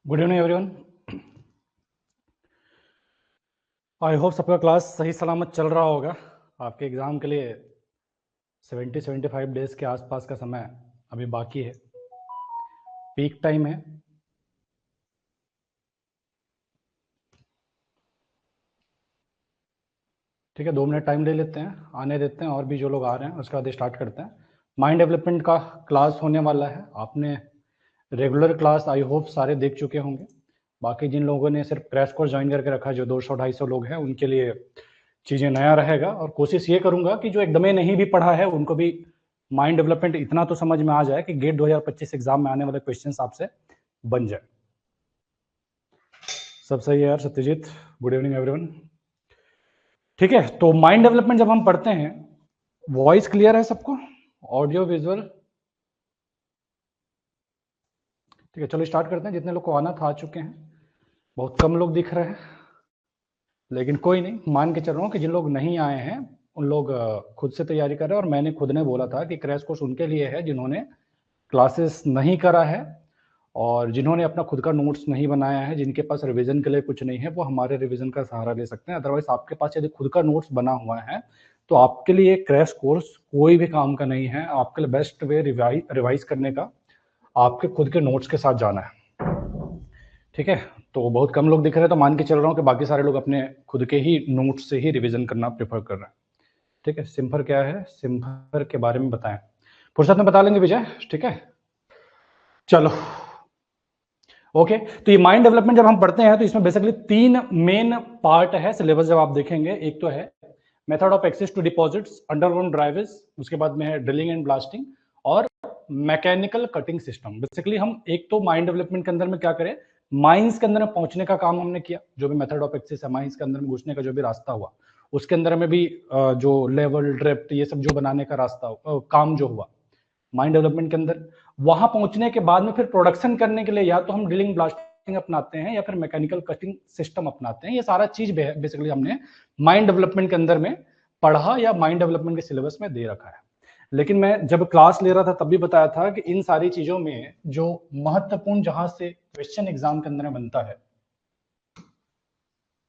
Good evening everyone. I hope सबका class सही सलामत चल रहा होगा। आपके एग्ज़ाम के लिए 70-75 डेज के आसपास का समय अभी बाकी है, पीक टाइम है। ठीक है, 2 मिनट टाइम ले लेते हैं, आने देते हैं और भी जो लोग आ रहे हैं, उसके बाद स्टार्ट करते हैं। माइंड डेवलपमेंट का क्लास होने वाला है। आपने रेगुलर क्लास आई होप सारे देख चुके होंगे। बाकी जिन लोगों ने सिर्फ क्रैश कोर्स ज्वाइन करके रखा है, जो 200-250 लोग हैं, उनके लिए चीज़ें नया रहेगा। और कोशिश ये करूंगा कि जो एकदम नहीं भी पढ़ा है उनको भी माइंड डेवलपमेंट इतना तो समझ में आ जाए कि गेट 2025 एग्जाम में आने वाले क्वेश्चंस आपसे बन जाए। सब सही है यार सत्यजीत? Good evening everyone. ठीक है, तो माइंड डेवलपमेंट जब हम पढ़ते हैं, वॉइस क्लियर है सबको? Audio visual? ठीक है, चलो स्टार्ट करते हैं। जितने लोग को आना था आ चुके हैं, बहुत कम लोग दिख रहे हैं, लेकिन कोई नहीं, मान के चल रहा हूँ कि जिन लोग नहीं आए हैं उन लोग खुद से तैयारी कर रहे हैं। और मैंने खुद ने बोला था कि क्रैश कोर्स उनके लिए है जिन्होंने क्लासेस नहीं करा है और जिन्होंने अपना खुद का नोट्स नहीं बनाया है, जिनके पास रिवीजन के लिए कुछ नहीं है, वो हमारे रिवीजन का सहारा ले सकते हैं। अदरवाइज आपके पास यदि खुद का नोट्स बना हुआ है तो आपके लिए क्रैश कोर्स कोई भी काम का नहीं है। आपके लिए बेस्ट वे रिवाइज करने का आपके खुद के नोट्स के साथ जाना है। ठीक है, तो बहुत कम लोग दिख रहे हैं, तो मान के चल रहा हूँ कि बाकी सारे लोग अपने खुद के ही नोट्स से ही रिवीजन करना प्रेफर कर रहे हैं। ठीक है, सिम्फर क्या है, सिम्फर के बारे में बताएं, फुर्सत में बता लेंगे विजय। ठीक है, चलो ओके। तो ये माइंड डेवलपमेंट जब हम पढ़ते हैं तो इसमें बेसिकली 3 मेन पार्ट है। सिलेबस जब आप देखेंगे, एक तो है method of access to deposits, underground drivers, उसके बाद में है ड्रिलिंग एंड ब्लास्टिंग और मैकेनिकल कटिंग सिस्टम। बेसिकली हम एक तो माइंड डेवलपमेंट के अंदर में क्या करें, माइंस के अंदर में पहुंचने का काम हमने किया। जो भी मेथड ऑफ एक्सेस है, माइंस के अंदर में घुसने का जो भी रास्ता हुआ, उसके अंदर में भी जो लेवल ड्रिफ्ट ये सब जो बनाने का रास्ता काम जो हुआ माइंड डेवलपमेंट के अंदर, वहां पहुंचने के बाद में फिर प्रोडक्शन करने के लिए या तो हम ड्रिलिंग ब्लास्टिंग अपनाते हैं या फिर मैकेनिकल कटिंग सिस्टम अपनाते हैं। ये सारा चीज बेसिकली हमने माइंड डेवलपमेंट के अंदर में पढ़ा या माइंड डेवलपमेंट के सिलेबस में दे रखा है। लेकिन मैं जब क्लास ले रहा था तब भी बताया था कि इन सारी चीजों में जो महत्वपूर्ण जहां से क्वेश्चन एग्जाम के अंदर में बनता है,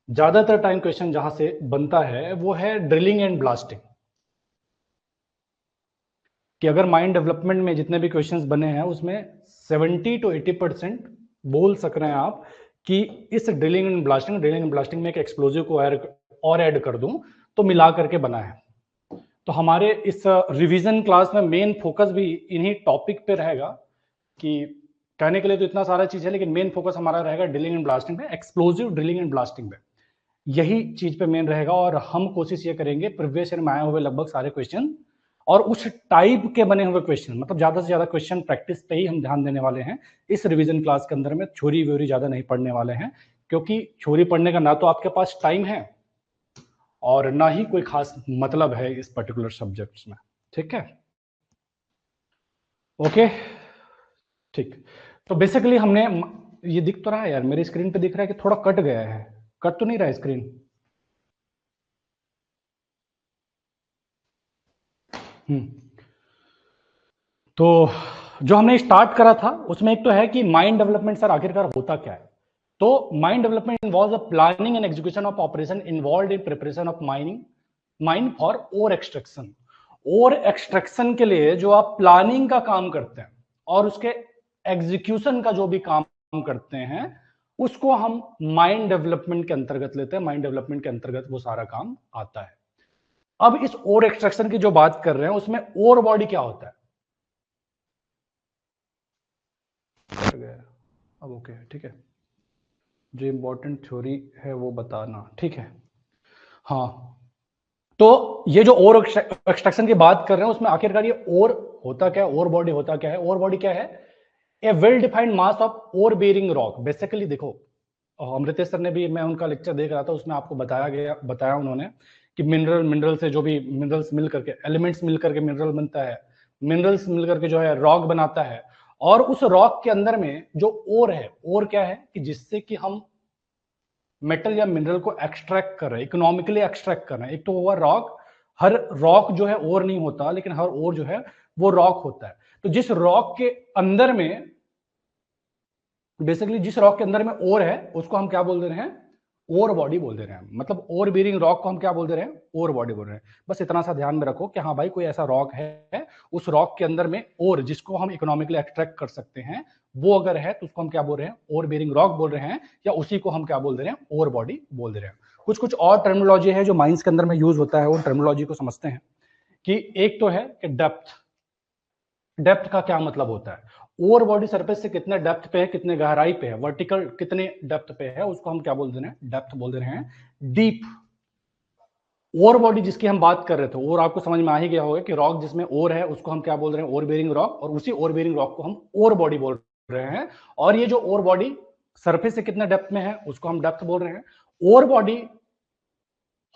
ज्यादातर टाइम क्वेश्चन जहां से बनता है वो है ड्रिलिंग एंड ब्लास्टिंग। कि अगर माइंड डेवलपमेंट में जितने भी क्वेश्चंस बने हैं उसमें 70 to 80% बोल सक रहे हैं आप कि इस ड्रिलिंग एंड ब्लास्टिंग में एक एक्सप्लोजिव को और ऐड कर दूं तो मिला करके बना है। तो हमारे इस रिवीजन क्लास में मेन फोकस भी इन्हीं टॉपिक पे रहेगा। कि कहने के लिए तो इतना सारा चीज है, लेकिन मेन फोकस हमारा रहेगा ड्रिलिंग एंड ब्लास्टिंग पे, एक्सप्लोजिव ड्रिलिंग एंड ब्लास्टिंग पे, यही चीज पे मेन रहेगा। और हम कोशिश ये करेंगे प्रीवियस ईयर में आए हुए लगभग सारे क्वेश्चन और उस टाइप के बने हुए क्वेश्चन, मतलब ज्यादा से ज्यादा क्वेश्चन प्रैक्टिस पे ही हम ध्यान देने वाले हैं इस रिवीजन क्लास के अंदर में। थ्योरी व्योरी ज्यादा नहीं पढ़ने वाले हैं, क्योंकि थ्योरी पढ़ने का ना तो आपके पास टाइम है और ना ही कोई खास मतलब है इस पर्टिकुलर सब्जेक्ट्स में। ठीक है, ओके ठीक। तो बेसिकली हमने, ये दिख तो रहा है यार, मेरी स्क्रीन पे दिख रहा है कि थोड़ा कट गया है, कट तो नहीं रहा है स्क्रीन? तो जो हमने स्टार्ट करा था उसमें एक तो है कि माइंड डेवलपमेंट सर आखिरकार होता क्या है। तो mine development involves the planning and execution of operation involved in preparation of mine for ore extraction. Ore extraction के लिए जो आप प्लानिंग का काम करते हैं और उसके एग्जीक्यूशन का जो भी काम करते हैं, उसको हम माइंड डेवलपमेंट के अंतर्गत लेते हैं। माइंड डेवलपमेंट के अंतर्गत वो सारा काम आता है। अब इस ओर एक्सट्रैक्शन की जो बात कर रहे हैं उसमें ओर बॉडी क्या होता है, अब ओके ठीक है, जो इंपॉर्टेंट थ्योरी है वो बताना। ठीक है, हाँ। तो ये जो ओर एक्सट्रैक्शन की बात कर रहे हैं उसमें आखिरकार ये ओर होता क्या है, ओर बॉडी होता क्या है? ओर बॉडी क्या है? A well defined mass of ore bearing rock. Basically देखो, अमृतेश सर ने भी, मैं उनका लेक्चर देख रहा था, उसमें आपको बताया उन्होंने कि मिनरल से जो भी मिनरल्स मिल करके, एलिमेंट्स मिल करके मिनरल बनता है, मिनरल्स मिल करके जो है रॉक बनाता है। और उस रॉक के अंदर में जो ओर है, ओर क्या है कि जिससे कि हम मेटल या मिनरल को एक्सट्रैक्ट कर रहे हैं, इकोनॉमिकली एक्सट्रैक्ट कर रहे हैं। एक तो हुआ रॉक, हर रॉक जो है ओर नहीं होता, लेकिन हर ओर जो है वो रॉक होता है। तो जिस रॉक के अंदर में बेसिकली जिस रॉक के अंदर में ओर है उसको हम क्या बोल दे रहे हैं, ओर बॉडी बोल दे रहे हैं। मतलब ओर बीरिंग रॉक को हम क्या बोल दे रहे हैं, ओर बॉडी बोल रहे हैं। बस इतना सा ध्यान में रखो कि हाँ भाई कोई ऐसा रॉक है, उस रॉक के अंदर में ओर जिसको हम इकोनॉमिकली एक्सट्रैक्ट कर सकते हैं, वो अगर है तो उसको हम क्या बोल रहे हैं, ओर बीरिंग रॉक बोल रहे हैं, या उसी को हम क्या बोल दे रहे हैं, ओर बॉडी बोल दे रहे हैं। कुछ कुछ और टर्मिनोलॉजी है जो माइंस के अंदर में यूज होता है, वो टर्मिनोलॉजी को समझते हैं। कि एक तो है कि डेप्थ, डेप्थ का क्या मतलब होता है, ओवर बॉडी सरफेस से कितने डेप्थ पे है, कितने गहराई पे है, वर्टिकल कितने डेप्थ पे है, उसको हम क्या बोल दे रहे हैं, डेप्थ बोल दे रहे हैं। डीप, ओवर बॉडी जिसकी हम बात कर रहे थे, और आपको समझ में आ ही गया होगा कि रॉक जिसमें ओर है उसको हम क्या बोल रहे हैं, ओर बेरिंग रॉक, और उसी ओर बेरिंग रॉक को हम ओर बॉडी बोल रहे हैं। और ये जो ओर बॉडी सरफेस से कितने डेप्थ में है उसको हम डेप्थ बोल रहे हैं। ओर बॉडी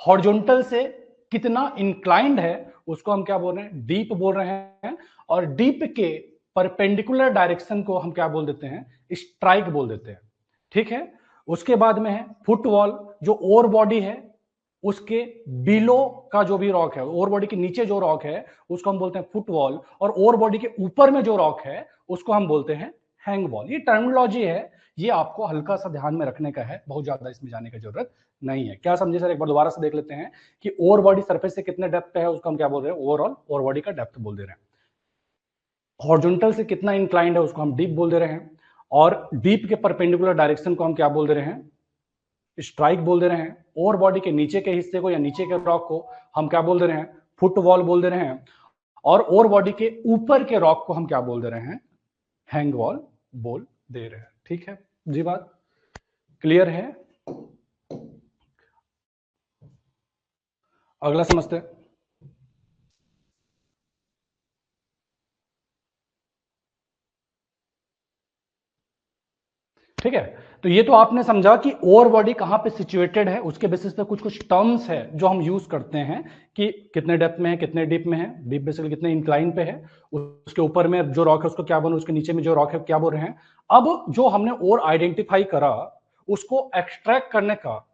हॉरिजॉन्टल से कितना इंक्लाइंड है उसको हम क्या बोल रहे हैं, डीप बोल रहे हैं। और डीप के परपेंडिकुलर डायरेक्शन को हम क्या बोल देते हैं, स्ट्राइक बोल देते हैं। ठीक है, उसके बाद में है फुटवॉल, जो ओर बॉडी है उसके बिलो का जो भी रॉक है, ओर बॉडी के नीचे जो रॉक है उसको हम बोलते हैं फुटवॉल, और ओर बॉडी के ऊपर में जो रॉक है उसको हम बोलते हैं हैंग वॉल। ये टर्मिनोलॉजी है, ये आपको हल्का सा ध्यान में रखने का है, बहुत ज्यादा इसमें जाने की जरूरत नहीं है। क्या समझे सर, एक बार दोबारा से देख लेते हैं कि ओवर बॉडी सरफेस से कितने डेप्थ पे है उसको हम क्या बोल रहे हैं, ओवरऑल ओवर बॉडी का डेप्थ बोल दे रहे हैं। हॉरिजॉन्टल से कितना इंक्लाइंड है उसको हम डीप बोल दे रहे हैं, और डीप के परपेंडिकुलर डायरेक्शन को हम क्या बोल दे रहे हैं, स्ट्राइक बोल दे रहे हैं। ओवर बॉडी के नीचे के हिस्से को या नीचे के रॉक को हम क्या बोल दे रहे हैं, फुटवॉल बोल दे रहे हैं। और ओवर बॉडी के ऊपर के रॉक को हम क्या बोल दे रहे हैं, हैंग वॉल बोल दे रहे हैं। ठीक है जी, बात क्लियर है। अगला समझते हैं। ठीक है, तो ये तो आपने समझा कि ओवर बॉडी कहां पे सिचुएटेड है, उसके बेसिस पे कुछ कुछ टर्म्स है जो हम यूज करते हैं कि कितने डेप्थ में है, कितने डीप में है, डीप बेसिकली कितने इंक्लाइन पे है, उसके ऊपर में जो रॉक है उसको क्या बोल, उसके नीचे में जो रॉक है क्या बोल रहे हैं। अब जो हमने और आइडेंटिफाई करा उसको एक्सट्रैक्ट करने का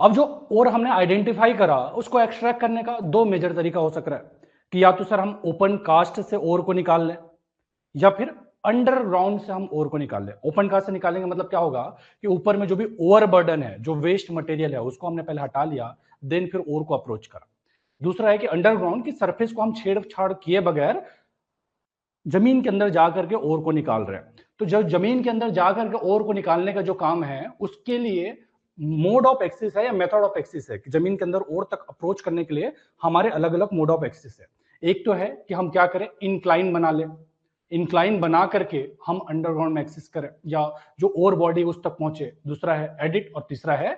अब जो और हमने आइडेंटिफाई करा उसको एक्सट्रैक्ट करने का दो मेजर तरीका हो सकता है कि या तो सर हम ओपन कास्ट से ओर को निकाल लें, या फिर अंडरग्राउंड से हम ओर को निकाल लें। ओपन कास्ट से निकालेंगे मतलब क्या होगा कि ऊपर में जो भी ओवर बर्डन है, जो वेस्ट मटेरियल है उसको हमने पहले हटा लिया, देन फिर ओर को अप्रोच करा। दूसरा है कि अंडरग्राउंड की सरफेस को हम छेड़छाड़ किए बगैर जमीन के अंदर जाकर के ओर को निकाल रहे हैं। तो जब जमीन के अंदर जाकर के ओर को निकालने का जो काम है उसके लिए मोड ऑफ एक्सिस है या मेथड ऑफ एक्सिस है कि जमीन के अंदर ओर तक अप्रोच करने के लिए हमारे अलग अलग मोड ऑफ एक्सिस है। एक तो है कि हम क्या करें, इंक्लाइन बना लें, इंक्लाइन बना करके हम अंडरग्राउंड में एक्सिस करें या जो ओर बॉडी उस तक पहुंचे। दूसरा है एडिट, और तीसरा है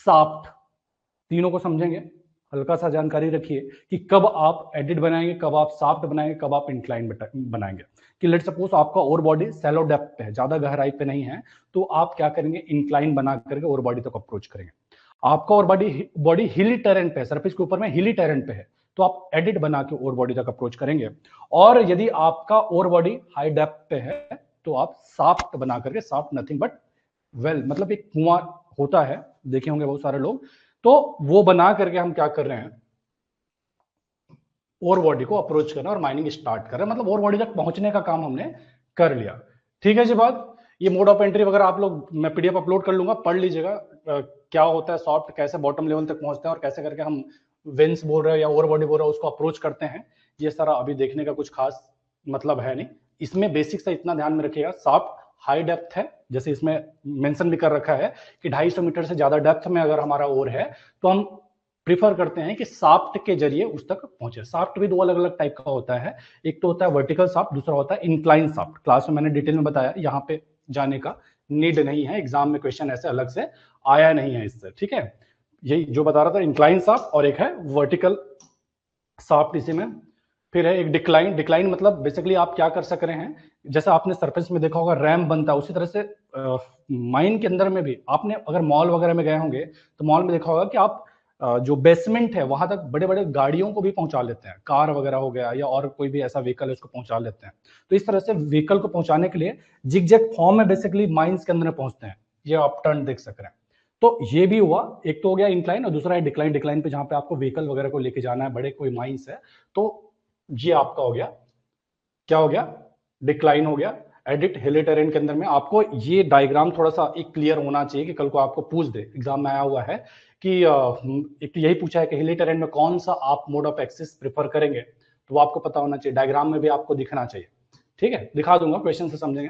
साफ्ट। तीनों को समझेंगे, हल्का सा जानकारी रखिए कि कब आप एडिट बनाएंगे, कब आप साफ्ट बनाएंगे, कब आप इंक्लाइन बनाएंगे। कि लेट सपोज आपका ओवर बॉडी सैलो डेप्थ पे है, ज्यादा गहराई पे नहीं है, तो आप क्या करेंगे, इंक्लाइन बना करके ओवर बॉडी तक अप्रोच करेंगे। आपका ओवर बॉडी हिली टेरेन पे है, सरफेस के ऊपर में हिली टेरेन पे है, तो आप एडिट बना के ओवर बॉडी तक अप्रोच करेंगे। और यदि आपका ओवर बॉडी हाई डेप्थ पे है तो आप साफ्ट बना करके, साफ्ट नथिंग बट वेल, मतलब एक कुआं होता है, देखे होंगे बहुत सारे लोग, तो वो बना करके हम क्या कर रहे हैं, ओवर बॉडी को अप्रोच करना और माइनिंग स्टार्ट कर रहे हैं, मतलब ओवर बॉडी तक पहुंचने का काम हमने कर लिया। ठीक है जी बात। ये मोड ऑफ एंट्री वगैरह आप लोग, मैं पीडीएफ अपलोड कर लूंगा, पढ़ लीजिएगा क्या होता है सॉफ्ट, कैसे बॉटम लेवल तक पहुंचते हैं और कैसे करके हम वेंस बोल रहे हैं या ओवर बॉडी बोल रहे हैं उसको अप्रोच करते हैं। ये सारा अभी देखने का कुछ खास मतलब है नहीं, इसमें बेसिक से इतना ध्यान में रखिएगा, सॉफ्ट हाई डेप्थ है, जैसे इसमें मेंशन भी कर रखा है कि 250 मीटर से ज्यादा डेप्थ में अगर हमारा ओर है तो हम प्रीफर करते हैं कि साफ्ट के जरिए उस तक पहुंचे। साफ्ट भी दो अलग अलग टाइप का होता है, एक तो होता है वर्टिकल साफ्ट, दूसरा होता है इंक्लाइन साफ्ट। क्लास में मैंने डिटेल में बताया, यहाँ पे जाने का नीड नहीं है, एग्जाम में क्वेश्चन ऐसे अलग से आया नहीं है इससे। ठीक है, यही जो बता रहा था, इंक्लाइन साफ्ट और एक है वर्टिकल साफ्ट इसी में। फिर है एक डिक्लाइन। डिक्लाइन मतलब बेसिकली आप क्या कर सक रहे हैं, जैसा आपने सरफेस में देखा होगा रैम बनता है, उसी तरह से माइन के अंदर में भी आपने अगर मॉल वगैरह में गए होंगे तो मॉल में देखा होगा कि आप जो बेसमेंट है वहां तक बड़े बड़े गाड़ियों को भी पहुंचा लेते हैं, कार वगैरह हो गया या और कोई भी ऐसा व्हीकल है उसको पहुंचा लेते हैं। तो इस तरह से व्हीकल को पहुंचाने के लिए जिग जैग फॉर्म में बेसिकली माइंस के अंदर पहुंचते हैं, ये आप टर्न देख सक रहे हैं। तो ये भी हुआ, एक तो हो गया इंक्लाइन और दूसरा है डिक्लाइन। डिक्लाइन पे जहां पे आपको व्हीकल वगैरह को लेके जाना है, बड़े कोई माइंस है, तो ये आपका हो गया, क्या हो गया, डिक्लाइन हो गया। एडिट हिली टेरेन के अंदर में आपको ये डायग्राम थोड़ा सा एक क्लियर होना चाहिए कि कल को आपको पूछ दे, एग्जाम में आया हुआ है कि एक तो यही पूछा है कि हिली टेरेन में कौन सा आप मोड ऑफ एक्सेस प्रेफर करेंगे, तो वो आपको पता होना चाहिए, डायग्राम में भी आपको दिखना चाहिए। ठीक है, दिखा दूंगा, क्वेश्चन से समझेंगे।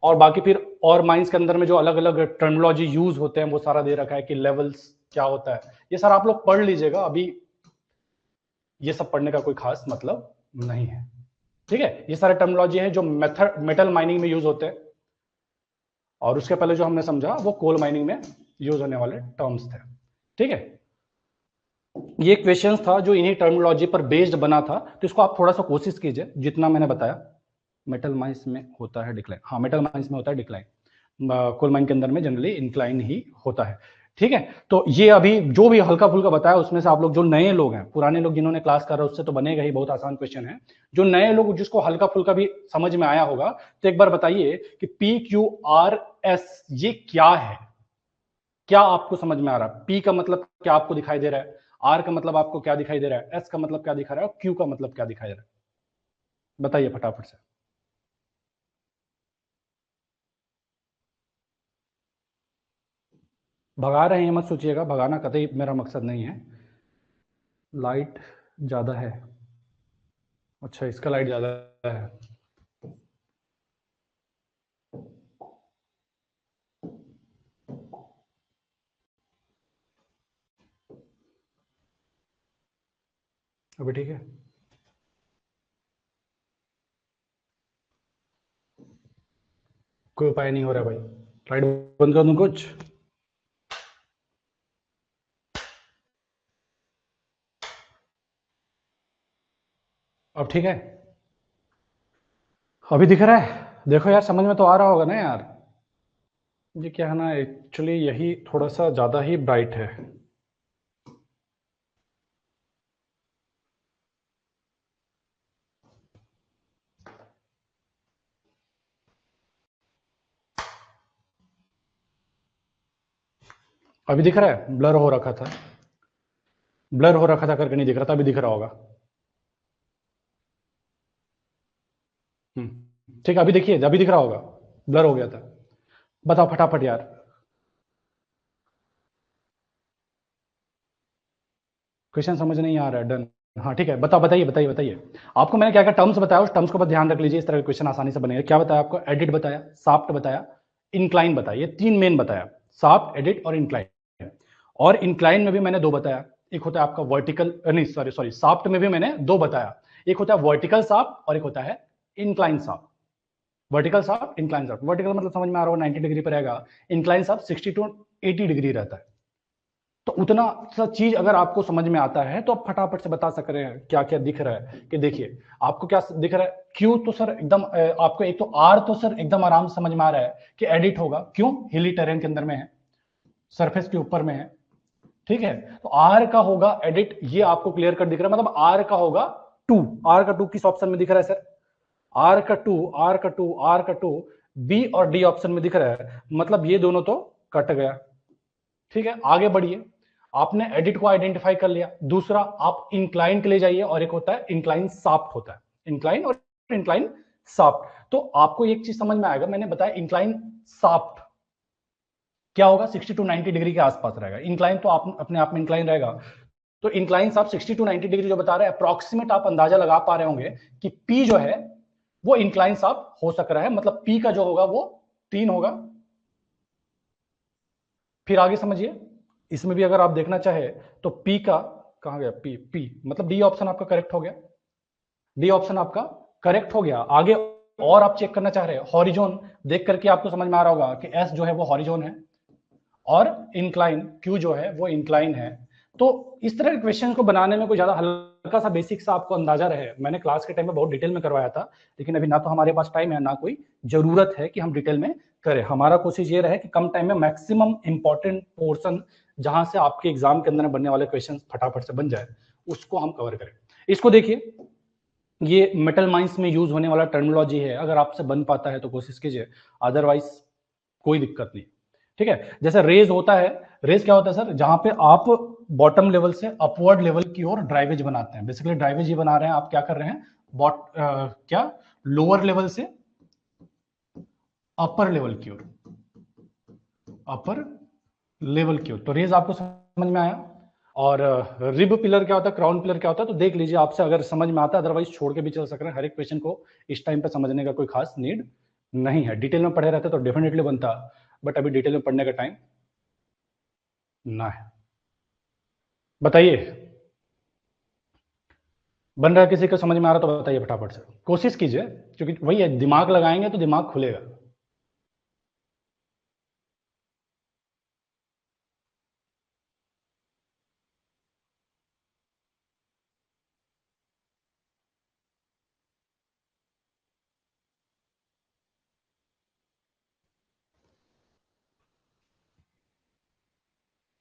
और बाकी फिर और माइंस के अंदर में जो अलग अलग टर्मिनोलॉजी यूज होते हैं वो सारा दे रखा है कि लेवल्स क्या होता है, ये सारा आप लोग पढ़ लीजिएगा, अभी ये सब पढ़ने का कोई खास मतलब नहीं है। ठीक है, ये सारे टर्मिनोलॉजी है जो मेटल माइनिंग में यूज होते हैं, और उसके पहले जो हमने समझा वो कोल माइनिंग में यूज होने वाले टर्म्स थे। ठीक है, ये क्वेश्चन था जो इन्हीं टर्मिनोलॉजी पर बेस्ड बना था, तो इसको आप थोड़ा सा कोशिश कीजिए, जितना मैंने बताया। मेटल माइंस में होता है डिक्लाइन, हाँ मेटल माइंस में होता है डिक्लाइन, कोल माइन के अंदर में जनरली इंक्लाइन ही होता है। ठीक है, तो ये अभी जो भी हल्का फुल्का बताया उसमें से आप लोग जो नए लोग हैं, पुराने लोग जिन्होंने क्लास करा उससे तो बनेगा ही, बहुत आसान क्वेश्चन है। जो नए लोग जिसको हल्का फुल्का भी समझ में आया होगा, तो एक बार बताइए कि PQRS ये क्या है, क्या आपको समझ में आ रहा है? P का मतलब क्या आपको दिखाई दे रहा है, R का मतलब आपको क्या दिखाई दे रहा है, S का मतलब क्या दिखा रहा है, और Q का मतलब क्या दिखाई दे रहा है, बताइए फटाफट से। भगा रहे हैं मत सोचिएगा, भगाना कतई मेरा मकसद नहीं है। लाइट ज्यादा है, अच्छा इसका लाइट ज्यादा है, अभी ठीक है। कोई उपाय नहीं हो रहा भाई, लाइट बंद कर दूं कुछ? अब ठीक है, अभी दिख रहा है? देखो यार, समझ में तो आ रहा होगा ना यार। ये क्या है ना, एक्चुअली यही थोड़ा सा ज्यादा ही ब्राइट है। अभी दिख रहा है? ब्लर हो रखा था, ब्लर हो रखा था करके नहीं दिख रहा था, अभी दिख रहा होगा। ठीक है, अभी देखिए, अभी दिख रहा होगा, ब्लर हो गया था। बताओ फटाफट यार। क्वेश्चन समझ नहीं आ रहा है, डन। हाँ ठीक है, बताओ, बताइए बताइए बताइए। आपको मैंने क्या क्या टर्म्स बताया, उस टर्म्स को बस ध्यान रख लीजिए, इस तरह का क्वेश्चन आसानी से बनेगा। क्या बताया आपको? एडिट बताया, साफ्ट बताया, इंक्लाइन बताया, ये तीन मेन बताया, साफ्ट, एडिट और इंक्लाइन। और इंक्लाइन में भी मैंने दो बताया, एक होता है आपका वर्टिकल, नहीं सॉरी सॉरी, साफ्ट में भी मैंने दो बताया, एक होता है वर्टिकल साफ्ट और एक होता है incline shaft. Vertical shaft, incline shaft. Vertical मतलब समझ में आ रहा हो, 90 डिग्री पर रहेगा, इंक्लाइन साफ्ट 60 टू 80 डिग्री रहता है। तो उतना सा चीज अगर आपको समझ में आता है तो आप फटाफट से बता सक रहे हैं क्या क्या दिख रहा है। कि देखिए आपको क्या दिख रहा है, क्यू तो सर एकदम आपको, एक तो आर तो सर एकदम आराम से समझ में आ रहा है कि एडिट होगा, क्यों? हिली टेरेन के अंदर में है, सरफेस के ऊपर में है। ठीक है, तो आर का होगा एडिट, ये आपको क्लियर कर दिख रहा है, मतलब आर का होगा टू। आर का टू किस ऑप्शन में दिख रहा है सर? आर का टू, आर का टू, आर का टू, बी और डी ऑप्शन में दिख रहा है, मतलब ये दोनों तो कट गया। ठीक है, आगे बढ़िए, आपने एडिट को आइडेंटिफाई कर लिया। दूसरा आप इंक्लाइन के लिए जाइए, और एक होता है इंक्लाइन साफ्ट होता है, इंक्लाइन और इंक्लाइन साफ्ट। तो आपको एक चीज समझ में आएगा, मैंने बताया इंक्लाइन साफ्ट क्या होगा, 60 टू 90 डिग्री के आसपास रहेगा। इंक्लाइन तो आप अपने आप में इंक्लाइन रहेगा, तो इंक्लाइन साफ्ट 60 टू 90 डिग्री जो बता रहे हैं, अप्रोक्सीमेट आप अंदाजा लगा पा रहे होंगे कि पी जो है वो इंक्लाइन साफ्ट हो सक रहा है, मतलब पी का जो होगा वो 3 होगा। फिर आगे समझिए, इसमें भी अगर आप देखना चाहे तो पी का, कहां गया पी? पी मतलब डी ऑप्शन आपका करेक्ट हो गया, डी ऑप्शन आपका करेक्ट हो गया। आगे और आप चेक करना चाह रहे हैं, हॉरिजॉन देख करके आपको समझ में आ रहा होगा कि एस जो है वो हॉरिजॉन है, और इंक्लाइन क्यू जो है वो इंक्लाइन है। तो इस तरह के क्वेश्चन को बनाने में कोई ज्यादा हल्का सा बेसिक सा आपको अंदाजा रहे, मैंने क्लास के टाइम में बहुत डिटेल में करवाया था, लेकिन अभी ना तो हमारे पास टाइम है ना कोई जरूरत है कि हम डिटेल में करें। हमारा कोशिश ये रहे कि कम टाइम में मैक्सिमम इंपॉर्टेंट पोर्शन जहां से आपके एग्जाम के अंदर बनने वाले क्वेश्चन फटाफट से बन जाए, उसको हम कवर करें। इसको देखिए, ये मेटल माइंस में यूज होने वाला टर्मिनोलॉजी है, अगर आपसे बन पाता है तो कोशिश कीजिए, अदरवाइज कोई दिक्कत नहीं। ठीक है, जैसे रेज होता है, रेज क्या होता है सर, जहां पे आप बॉटम लेवल से अपवर्ड लेवल की ओर ड्राइवेज बनाते हैं। बेसिकली ड्राइवेज ही बना रहे हैं, आप क्या कर रहे हैं, क्या लोअर लेवल से अपर लेवल की ओर, अपर लेवल की ओर। तो रेज आपको समझ में आया। और रिब पिलर क्या होता है, क्राउन पिलर क्या होता है, तो देख लीजिए आपसे अगर समझ में आता है, अदरवाइज छोड़ के भी चल सक रहे हैं। हर एक क्वेश्चन को इस टाइम पे समझने का कोई खास नीड नहीं है। डिटेल में पढ़े रहते तो डेफिनेटली बनता, बट अभी डिटेल में पढ़ने का टाइम ना है। बताइए, बन रहा है किसी को समझ में आ रहा तो बताइए फटाफट से, कोशिश कीजिए, क्योंकि वही है, दिमाग लगाएंगे तो दिमाग खुलेगा।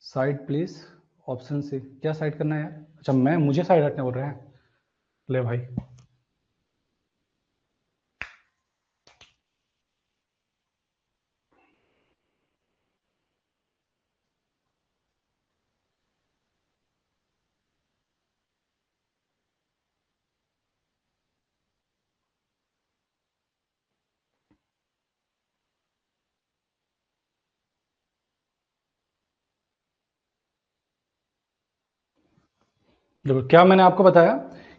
साइड प्लीज, ऑप्शन सी, क्या साइड करना है? अच्छा, मुझे साइड हटने बोल रहे हैं, ले भाई। देखो, क्या मैंने आपको बताया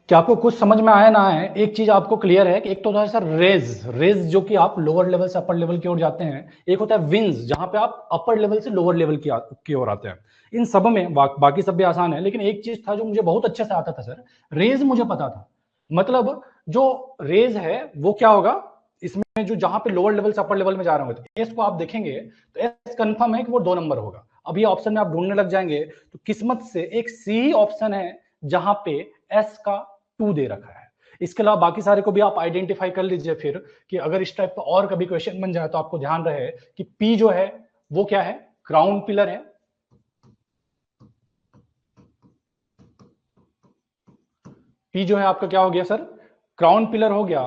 कि आपको कुछ समझ में आया ना आए, एक चीज आपको क्लियर है कि एक तो होता है सर रेज, रेज जो कि आप लोअर लेवल से अपर लेवल की ओर जाते हैं। एक होता है विंस, जहां पे आप अपर लेवल से लोअर लेवल की ओर आते हैं। इन सब में बाकी सब भी आसान है, लेकिन एक चीज था जो मुझे बहुत अच्छे से आता था सर, रेज मुझे पता था। मतलब जो रेज है वो क्या होगा, इसमें जो जहां पे लोअर लेवल से अपर लेवल में जा रहे होंगे, तो एस को आप देखेंगे तो एस कंफर्म है कि वो 2 नंबर होगा। अभी ऑप्शन में आप ढूंढने लग जाएंगे तो किस्मत से एक सी ऑप्शन है जहां पे एस का 2 दे रखा है। इसके अलावा बाकी सारे को भी आप आइडेंटिफाई कर लीजिए फिर, कि अगर इस टाइप का और कभी क्वेश्चन बन जाए तो आपको ध्यान रहे कि पी जो है वो क्या है, क्राउन पिलर है। पी जो है आपका क्या हो गया सर, क्राउन पिलर हो गया।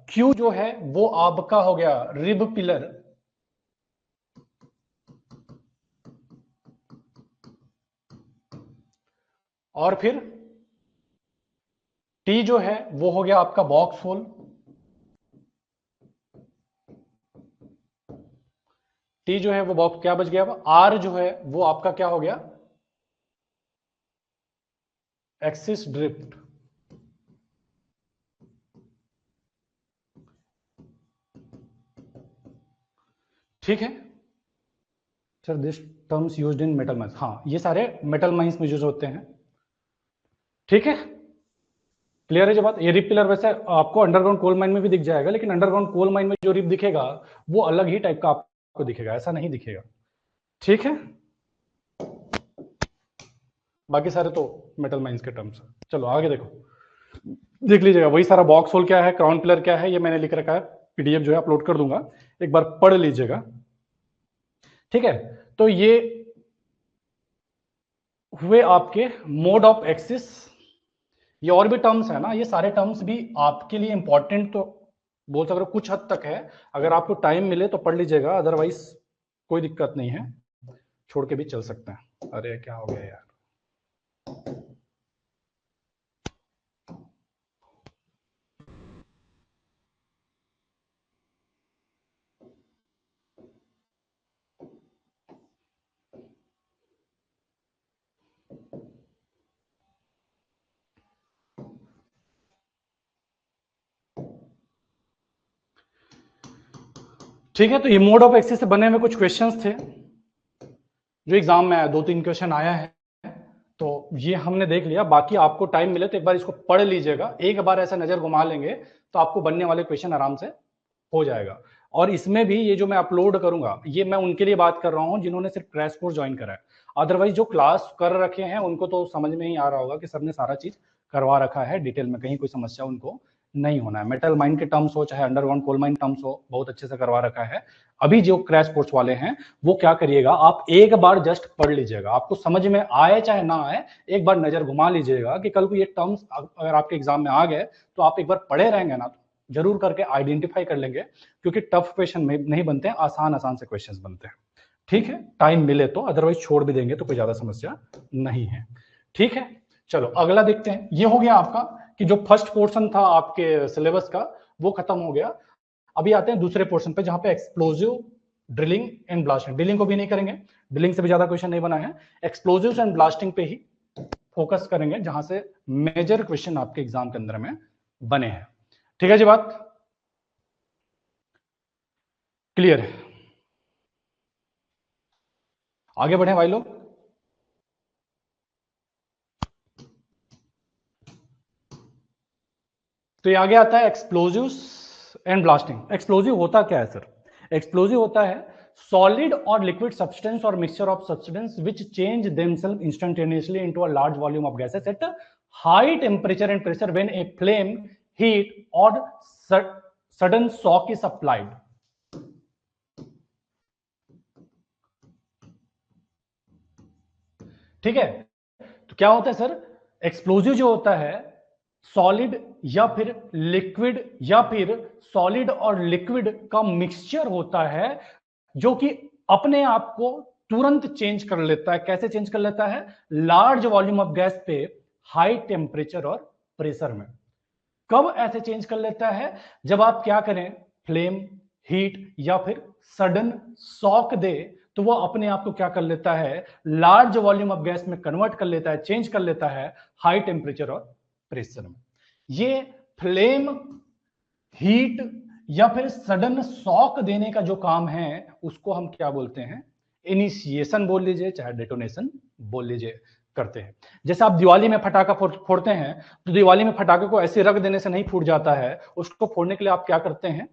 क्यू जो है वो आपका हो गया रिब पिलर। और फिर टी जो है वो हो गया आपका बॉक्स होल। टी जो है वो बॉक्स, क्या बच गया, आर जो है वो आपका क्या हो गया, एक्सिस ड्रिफ्ट। ठीक है sir, this terms used in metal mines, हाँ ये सारे मेटल माइंस में यूज होते हैं। ठीक है, क्लियर है जो बात। ये रिप पिलर वैसे आपको अंडरग्राउंड कोल माइन में भी दिख जाएगा, लेकिन अंडरग्राउंड कोल माइन में जो रिप दिखेगा वो अलग ही टाइप का आपको दिखेगा, ऐसा नहीं दिखेगा। ठीक है, बाकी सारे तो मेटल माइंस के टर्म्स। चलो आगे देखो, देख लीजिएगा वही सारा बॉक्स होल क्या है, क्राउन पिलर क्या है, ये मैंने लिख रखा है, पीडीएफ जो है अपलोड कर दूंगा, एक बार पढ़ लीजिएगा। ठीक है, तो ये हुए आपके मोड ऑफ एक्सिस। ये और भी टर्म्स है ना, ये सारे टर्म्स भी आपके लिए इंपॉर्टेंट तो बोल सकते हो कुछ हद तक है। अगर आपको टाइम मिले तो पढ़ लीजिएगा, अदरवाइज कोई दिक्कत नहीं है, छोड़ के भी चल सकते हैं। अरे क्या हो गया यार, ठीक है। तो ये मोड ऑफ एक्सिस से बने हुए कुछ क्वेश्चंस थे जो एग्जाम में आया, 2-3 क्वेश्चन आया है, तो ये हमने देख लिया। बाकी आपको टाइम मिले तो एक बार इसको पढ़ लीजिएगा, एक बार ऐसा नजर घुमा लेंगे तो आपको बनने वाले क्वेश्चन आराम से हो जाएगा। और इसमें भी ये जो मैं अपलोड करूंगा, ये मैं उनके लिए बात कर रहा हूं जिन्होंने सिर्फ क्रैश कोर्स ज्वाइन करा है। अदरवाइज जो क्लास कर रखे हैं उनको तो समझ में ही आ रहा होगा कि सर ने सारा चीज करवा रखा है डिटेल में, कहीं कोई समस्या उनको नहीं होना है। मेटल माइन के टर्म्स हो चाहे अंडरग्राउंड कोल माइन टर्म्स हो, बहुत अच्छे से करवा रखा है। अभी जो क्रैश कोर्स वाले हैं वो क्या करिएगा, आप एक बार जस्ट पढ़ लीजिएगा, आपको समझ में आए चाहे ना आए, एक बार नजर घुमा लीजिएगा कि कल को ये टर्म्स अगर आपके एग्जाम में आ गए तो आप एक बार पढ़े रहेंगे ना, तो जरूर करके आइडेंटिफाई कर लेंगे, क्योंकि टफ क्वेश्चन में नहीं बनते हैं, आसान आसान से क्वेश्चंस बनते हैं। ठीक है, टाइम मिले तो, अदरवाइज छोड़ भी देंगे तो कोई ज्यादा समस्या नहीं है। ठीक है, चलो अगला देखते हैं। ये हो गया आपका कि जो फर्स्ट पोर्शन था आपके सिलेबस का वो खत्म हो गया। अभी आते हैं दूसरे पोर्शन पे जहां पे explosive drilling and blasting. Drilling को भी नहीं करेंगे, ड्रिलिंग से भी ज्यादा क्वेश्चन नहीं बना है, एक्सप्लोजिव एंड ब्लास्टिंग पे ही फोकस करेंगे जहां से मेजर क्वेश्चन आपके एग्जाम के अंदर में बने हैं। ठीक है जी, बात क्लियर है? आगे बढ़े भाई लोग। तो ये आगे आता है एक्सप्लोजिव्स एंड ब्लास्टिंग। एक्सप्लोजिव होता क्या है सर? एक्सप्लोजिव होता है सॉलिड और लिक्विड सब्सटेंस और mixture of substance which change themselves instantaneously into a large volume of gases at high temperature and pressure when a flame heat और sudden shock is applied. ठीक है, तो क्या होता है सर? एक्सप्लोजिव जो होता है सॉलिड या फिर लिक्विड या फिर सॉलिड और लिक्विड का मिक्सचर होता है जो कि अपने आप को तुरंत चेंज कर लेता है। कैसे चेंज कर लेता है? लार्ज वॉल्यूम ऑफ गैस पे हाई टेम्परेचर और प्रेशर में। कब ऐसे चेंज कर लेता है? जब आप क्या करें, फ्लेम, हीट या फिर सडन शॉक दे तो वो अपने आप को क्या कर लेता है, लार्ज वॉल्यूम ऑफ गैस में कन्वर्ट कर लेता है, चेंज कर लेता है हाई टेम्परेचर और प्रेशर में। ये फ्लेम, हीट या फिर सडन शॉक देने का जो काम है उसको हम क्या बोलते हैं? इनिशिएशन बोल लीजिए, चाहे डेटोनेशन बोल लीजिए, करते हैं। जैसे आप दिवाली में फटाखा फोड़ते हैं तो दिवाली में फटाखे को ऐसे रख देने से नहीं फूट जाता है, उसको फोड़ने के लिए आप क्या करते हैं?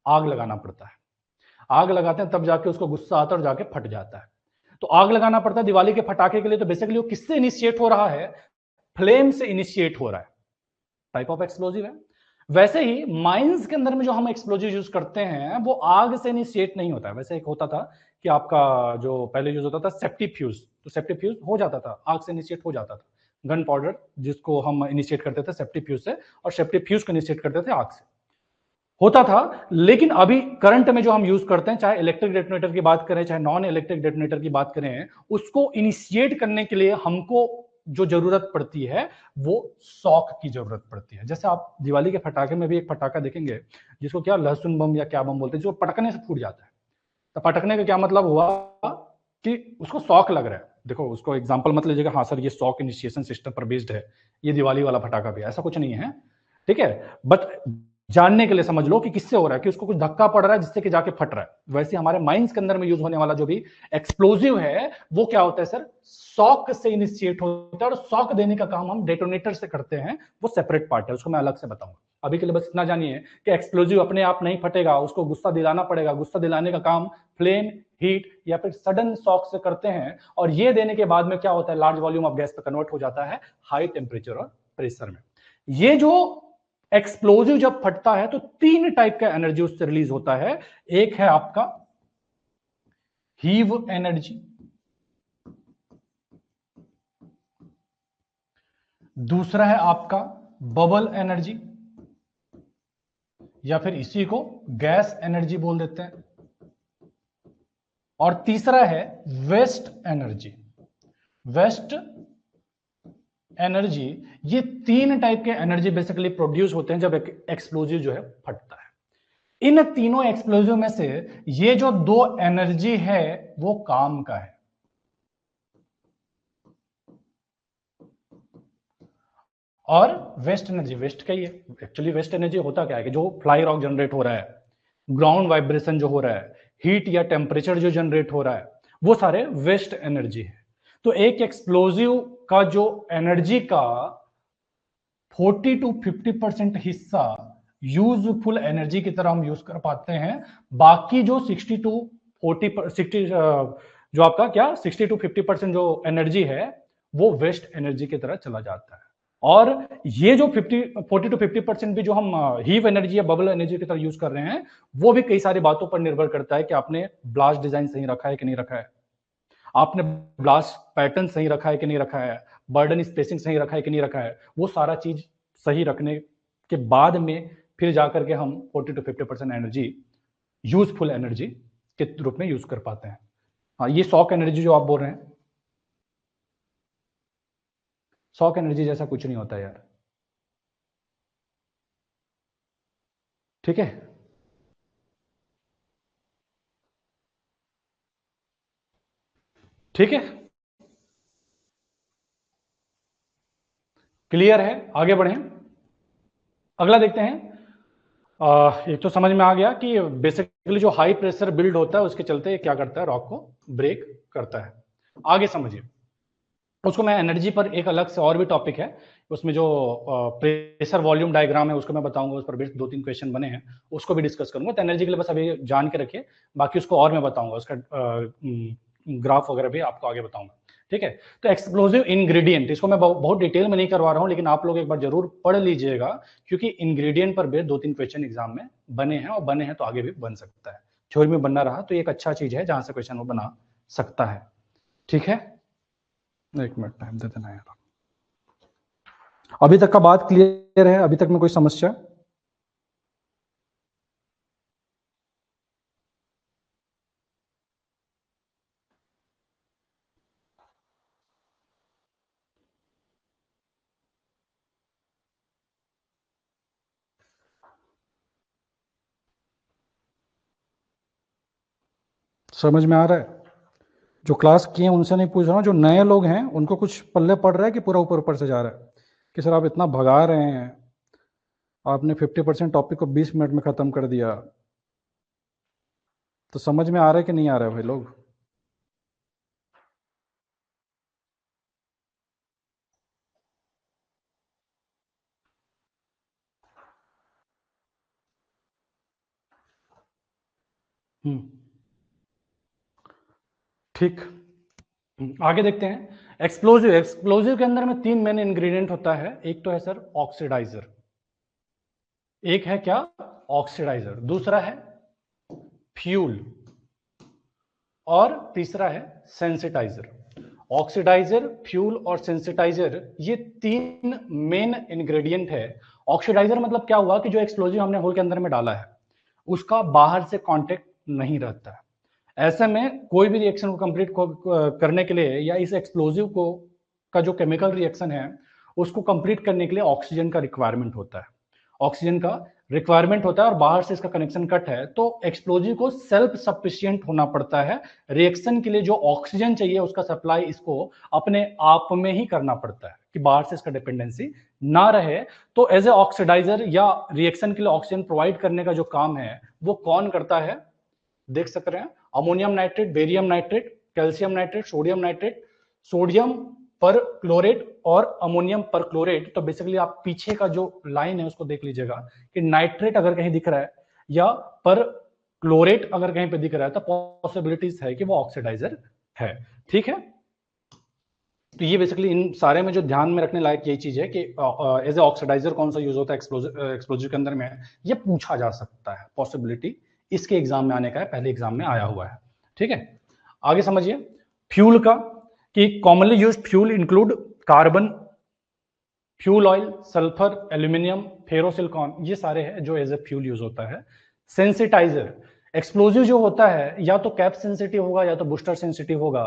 आग लगाना पड़ता है। आग लगाते हैं तब जाके उसको गुस्सा आता है और जाके फट जाता है। तो आग लगाना पड़ता है दिवाली के फटाखे के लिए। तो बेसिकली वो किससे इनिशिएट हो रहा है? फ्लेम से इनिशिएट हो रहा है। टाइप ऑफ एक्सप्लोजिव है। वैसे ही माइंस के अंदर में जो हम एक्सप्लोजिव यूज करते हैं वो आग से इनिशिएट नहीं होता है। वैसे एक होता था कि आपका जो पहले यूज होता था सेप्टिक फ्यूज, तो सेप्टिक फ्यूज हो जाता था, आग से इनिशिएट हो जाता था। गन पाउडर जिसको हम इनिशिएट करते थे सेप्टिक फ्यूज से, और सेप्टिक फ्यूज को इनिशिएट करते थे आग से, होता था। लेकिन अभी करंट में जो हम यूज करते हैं, चाहे इलेक्ट्रिक डेटोनेटर की बात करें चाहे नॉन इलेक्ट्रिक डेटोनेटर की बात करें, उसको इनिशिएट करने के लिए हमको जो जरूरत पड़ती है वो शॉक की जरूरत पड़ती है। जैसे आप दिवाली के फटाखे में भी एक फटाखा देखेंगे जिसको क्या लहसुन बम या क्या बम बोलते हैं, जो पटकने से फूट जाता है। तो पटकने का क्या मतलब हुआ कि उसको शॉक लग रहा है। देखो उसको एग्जांपल मत लीजिएगा, हाँ सर ये शॉक इनिशिएशन सिस्टम पर बेस्ड है, ये दिवाली वाला फटाखा भी, ऐसा कुछ नहीं है। ठीक है, बट जानने के लिए समझ लो कि किससे हो रहा है, कि उसको कुछ धक्का पड़ रहा है जिससे कि जाके फट रहा है। वैसे हमारे माइंस के अंदर में यूज होने वाला जो भी एक्सप्लोजिव है वो क्या होता है सर? शॉक से इनिशिएट होता है, और शॉक देने का काम हम डेटोनेटर से करते हैं, वो सेपरेट पार्ट है, उसको मैं अलग से बताऊंगा। अभी के लिए बस इतना जानिए कि एक्सप्लोजिव अपने आप नहीं फटेगा, उसको गुस्सा दिलाना पड़ेगा। गुस्सा दिलाने का काम फ्लेम, हीट या फिर सडन शॉक से करते हैं, और ये देने के बाद में क्या होता है, लार्ज वॉल्यूम ऑफ गैस पे कन्वर्ट हो जाता है हाई टेम्परेचर और प्रेशर में। ये जो एक्सप्लोजिव जब फटता है तो तीन टाइप का एनर्जी उससे रिलीज होता है। एक है आपका हीव एनर्जी, दूसरा है आपका बबल एनर्जी या फिर इसी को गैस एनर्जी बोल देते हैं, और तीसरा है वेस्ट एनर्जी। वेस्ट एनर्जी, ये तीन टाइप के एनर्जी बेसिकली प्रोड्यूस होते हैं जब एक्सप्लोजिव जो है फटता है। इन तीनों एक्सप्लोजिव में से ये जो दो एनर्जी है वो काम का है, और वेस्ट एनर्जी वेस्ट का ही है। एक्चुअली वेस्ट एनर्जी होता क्या है कि जो फ्लाई रॉक जनरेट हो रहा है, ग्राउंड वाइब्रेशन जो हो रहा है, हीट या टेम्परेचर जो जनरेट हो रहा है, वो सारे वेस्ट एनर्जी है। तो एक एक्सप्लोजिव का जो एनर्जी का 40 to 50% हिस्सा यूजफुल एनर्जी की तरह हम यूज कर पाते हैं। बाकी जो 60 to 40 जो आपका क्या 60 to 50% जो एनर्जी है वो वेस्ट एनर्जी की तरह चला जाता है। और ये जो 40 to 50% भी जो हम हीव एनर्जी या बबल एनर्जी की तरह यूज कर रहे हैं, वो भी कई सारी बातों पर निर्भर करता है कि आपने ब्लास्ट डिजाइन सही रखा है कि नहीं रखा है, आपने ब्लास्ट पैटर्न सही रखा है कि नहीं रखा है, बर्डन स्पेसिंग सही रखा है कि नहीं रखा है। वो सारा चीज सही रखने के बाद में फिर जाकर के हम 40 to 50% एनर्जी यूजफुल एनर्जी के रूप में यूज कर पाते हैं। हाँ, ये शॉक एनर्जी जो आप बोल रहे हैं, शॉक एनर्जी जैसा कुछ नहीं होता यार, ठीक है। ठीक है, क्लियर है, आगे बढ़ें। अगला देखते हैं। एक तो समझ में आ गया कि बेसिकली जो हाई प्रेशर बिल्ड होता है उसके चलते क्या करता है, रॉक को ब्रेक करता है। आगे समझिए, उसको मैं एनर्जी पर एक अलग से और भी टॉपिक है, उसमें जो प्रेशर वॉल्यूम डायग्राम है उसको मैं बताऊंगा, उस पर भी 2-3 क्वेश्चन बने हैं, उसको भी डिस्कस करूंगा। तो एनर्जी के लिए बस अभी जान के रखिए, बाकी उसको और मैं बताऊंगा, उसका ग्राफ वगैरह भी आपको आगे बताऊंगा, ठीक है। तो एक्सप्लोजिव इंग्रेडिएंट, इसको मैं बहुत डिटेल में नहीं करवा रहा हूं, लेकिन आप लोग एक बार जरूर पढ़ लीजिएगा, क्योंकि इंग्रेडिएंट पर भी 2-3 क्वेश्चन एग्जाम में बने हैं, और बने हैं तो आगे भी बन सकता है। थ्योरी में बनना रहा तो एक अच्छा चीज है जहां से क्वेश्चन वो बना सकता है, ठीक है। एक मिनट टाइम दे देना यार। अभी तक का बात क्लियर है? अभी तक में कोई समस्या? समझ में आ रहा है? जो क्लास किए हैं उनसे नहीं पूछ रहा हूँ, जो नए लोग हैं उनको कुछ पल्ले पड़ रहा है कि पूरा ऊपर ऊपर से जा रहा है, कि सर आप इतना भगा रहे हैं, आपने 50% टॉपिक को 20 मिनट में खत्म कर दिया। तो समझ में आ रहा है कि नहीं आ रहा है भाई लोग? हम्म, ठीक। आगे देखते हैं। एक्सप्लोजिव, एक्सप्लोजिव के अंदर में 3 मेन इंग्रेडिएंट होता है। एक तो है सर ऑक्सीडाइजर, एक है क्या, ऑक्सीडाइजर, दूसरा है फ्यूल, और तीसरा है सेंसिटाइजर। ऑक्सीडाइजर, फ्यूल और सेंसिटाइजर, ये 3 मेन इंग्रेडिएंट है। ऑक्सीडाइजर मतलब क्या हुआ कि जो एक्सप्लोजिव हमने होल के अंदर में डाला है उसका बाहर से कांटेक्ट नहीं रहता है। ऐसे में कोई भी रिएक्शन को कंप्लीट करने के लिए, या इस एक्सप्लोजिव को का जो केमिकल रिएक्शन है उसको कंप्लीट करने के लिए ऑक्सीजन का रिक्वायरमेंट होता है, ऑक्सीजन का रिक्वायरमेंट होता है, और बाहर से इसका कनेक्शन कट है, तो एक्सप्लोजिव को सेल्फ सफिशिएंट होना पड़ता है। रिएक्शन के लिए जो ऑक्सीजन चाहिए उसका सप्लाई इसको अपने आप में ही करना पड़ता है, कि बाहर से इसका डिपेंडेंसी ना रहे। तो एज ए ऑक्सीडाइजर या रिएक्शन के लिए ऑक्सीजन प्रोवाइड करने का जो काम है वो कौन करता है, देख सकते हैं। Ammonium nitrate, barium nitrate, calcium nitrate, sodium nitrate, sodium पर क्लोरेट और अमोनियम पर क्लोरेट। तो बेसिकली आप पीछे का जो लाइन है उसको देख लीजिएगा, कि नाइट्रेट अगर कहीं दिख रहा है या पर क्लोरेट अगर कहीं पे दिख रहा है तो पॉसिबिलिटीज है कि वो ऑक्सीडाइजर है, ठीक है। तो ये बेसिकली इन सारे में जो ध्यान में रखने लायक यही चीज है कि एज ए ऑक्सीडाइजर कौन सा यूज होता है एक्सप्लोजिव के अंदर में, ये पूछा जा सकता है, पॉसिबिलिटी इसके एग्जाम में आने का है, पहले एग्जाम में आया हुआ है, ठीक है। आगे समझिए फ्यूल का, कि commonly used fuel include carbon, fuel oil, sulphur, aluminium, ferrosilicon, ये सारे हैं जो एज ए फ्यूल यूज होता है। सेंसिटाइजर, एक्सप्लोजिव जो होता है या तो कैप सेंसिटिव होगा या तो बूस्टर सेंसिटिव होगा।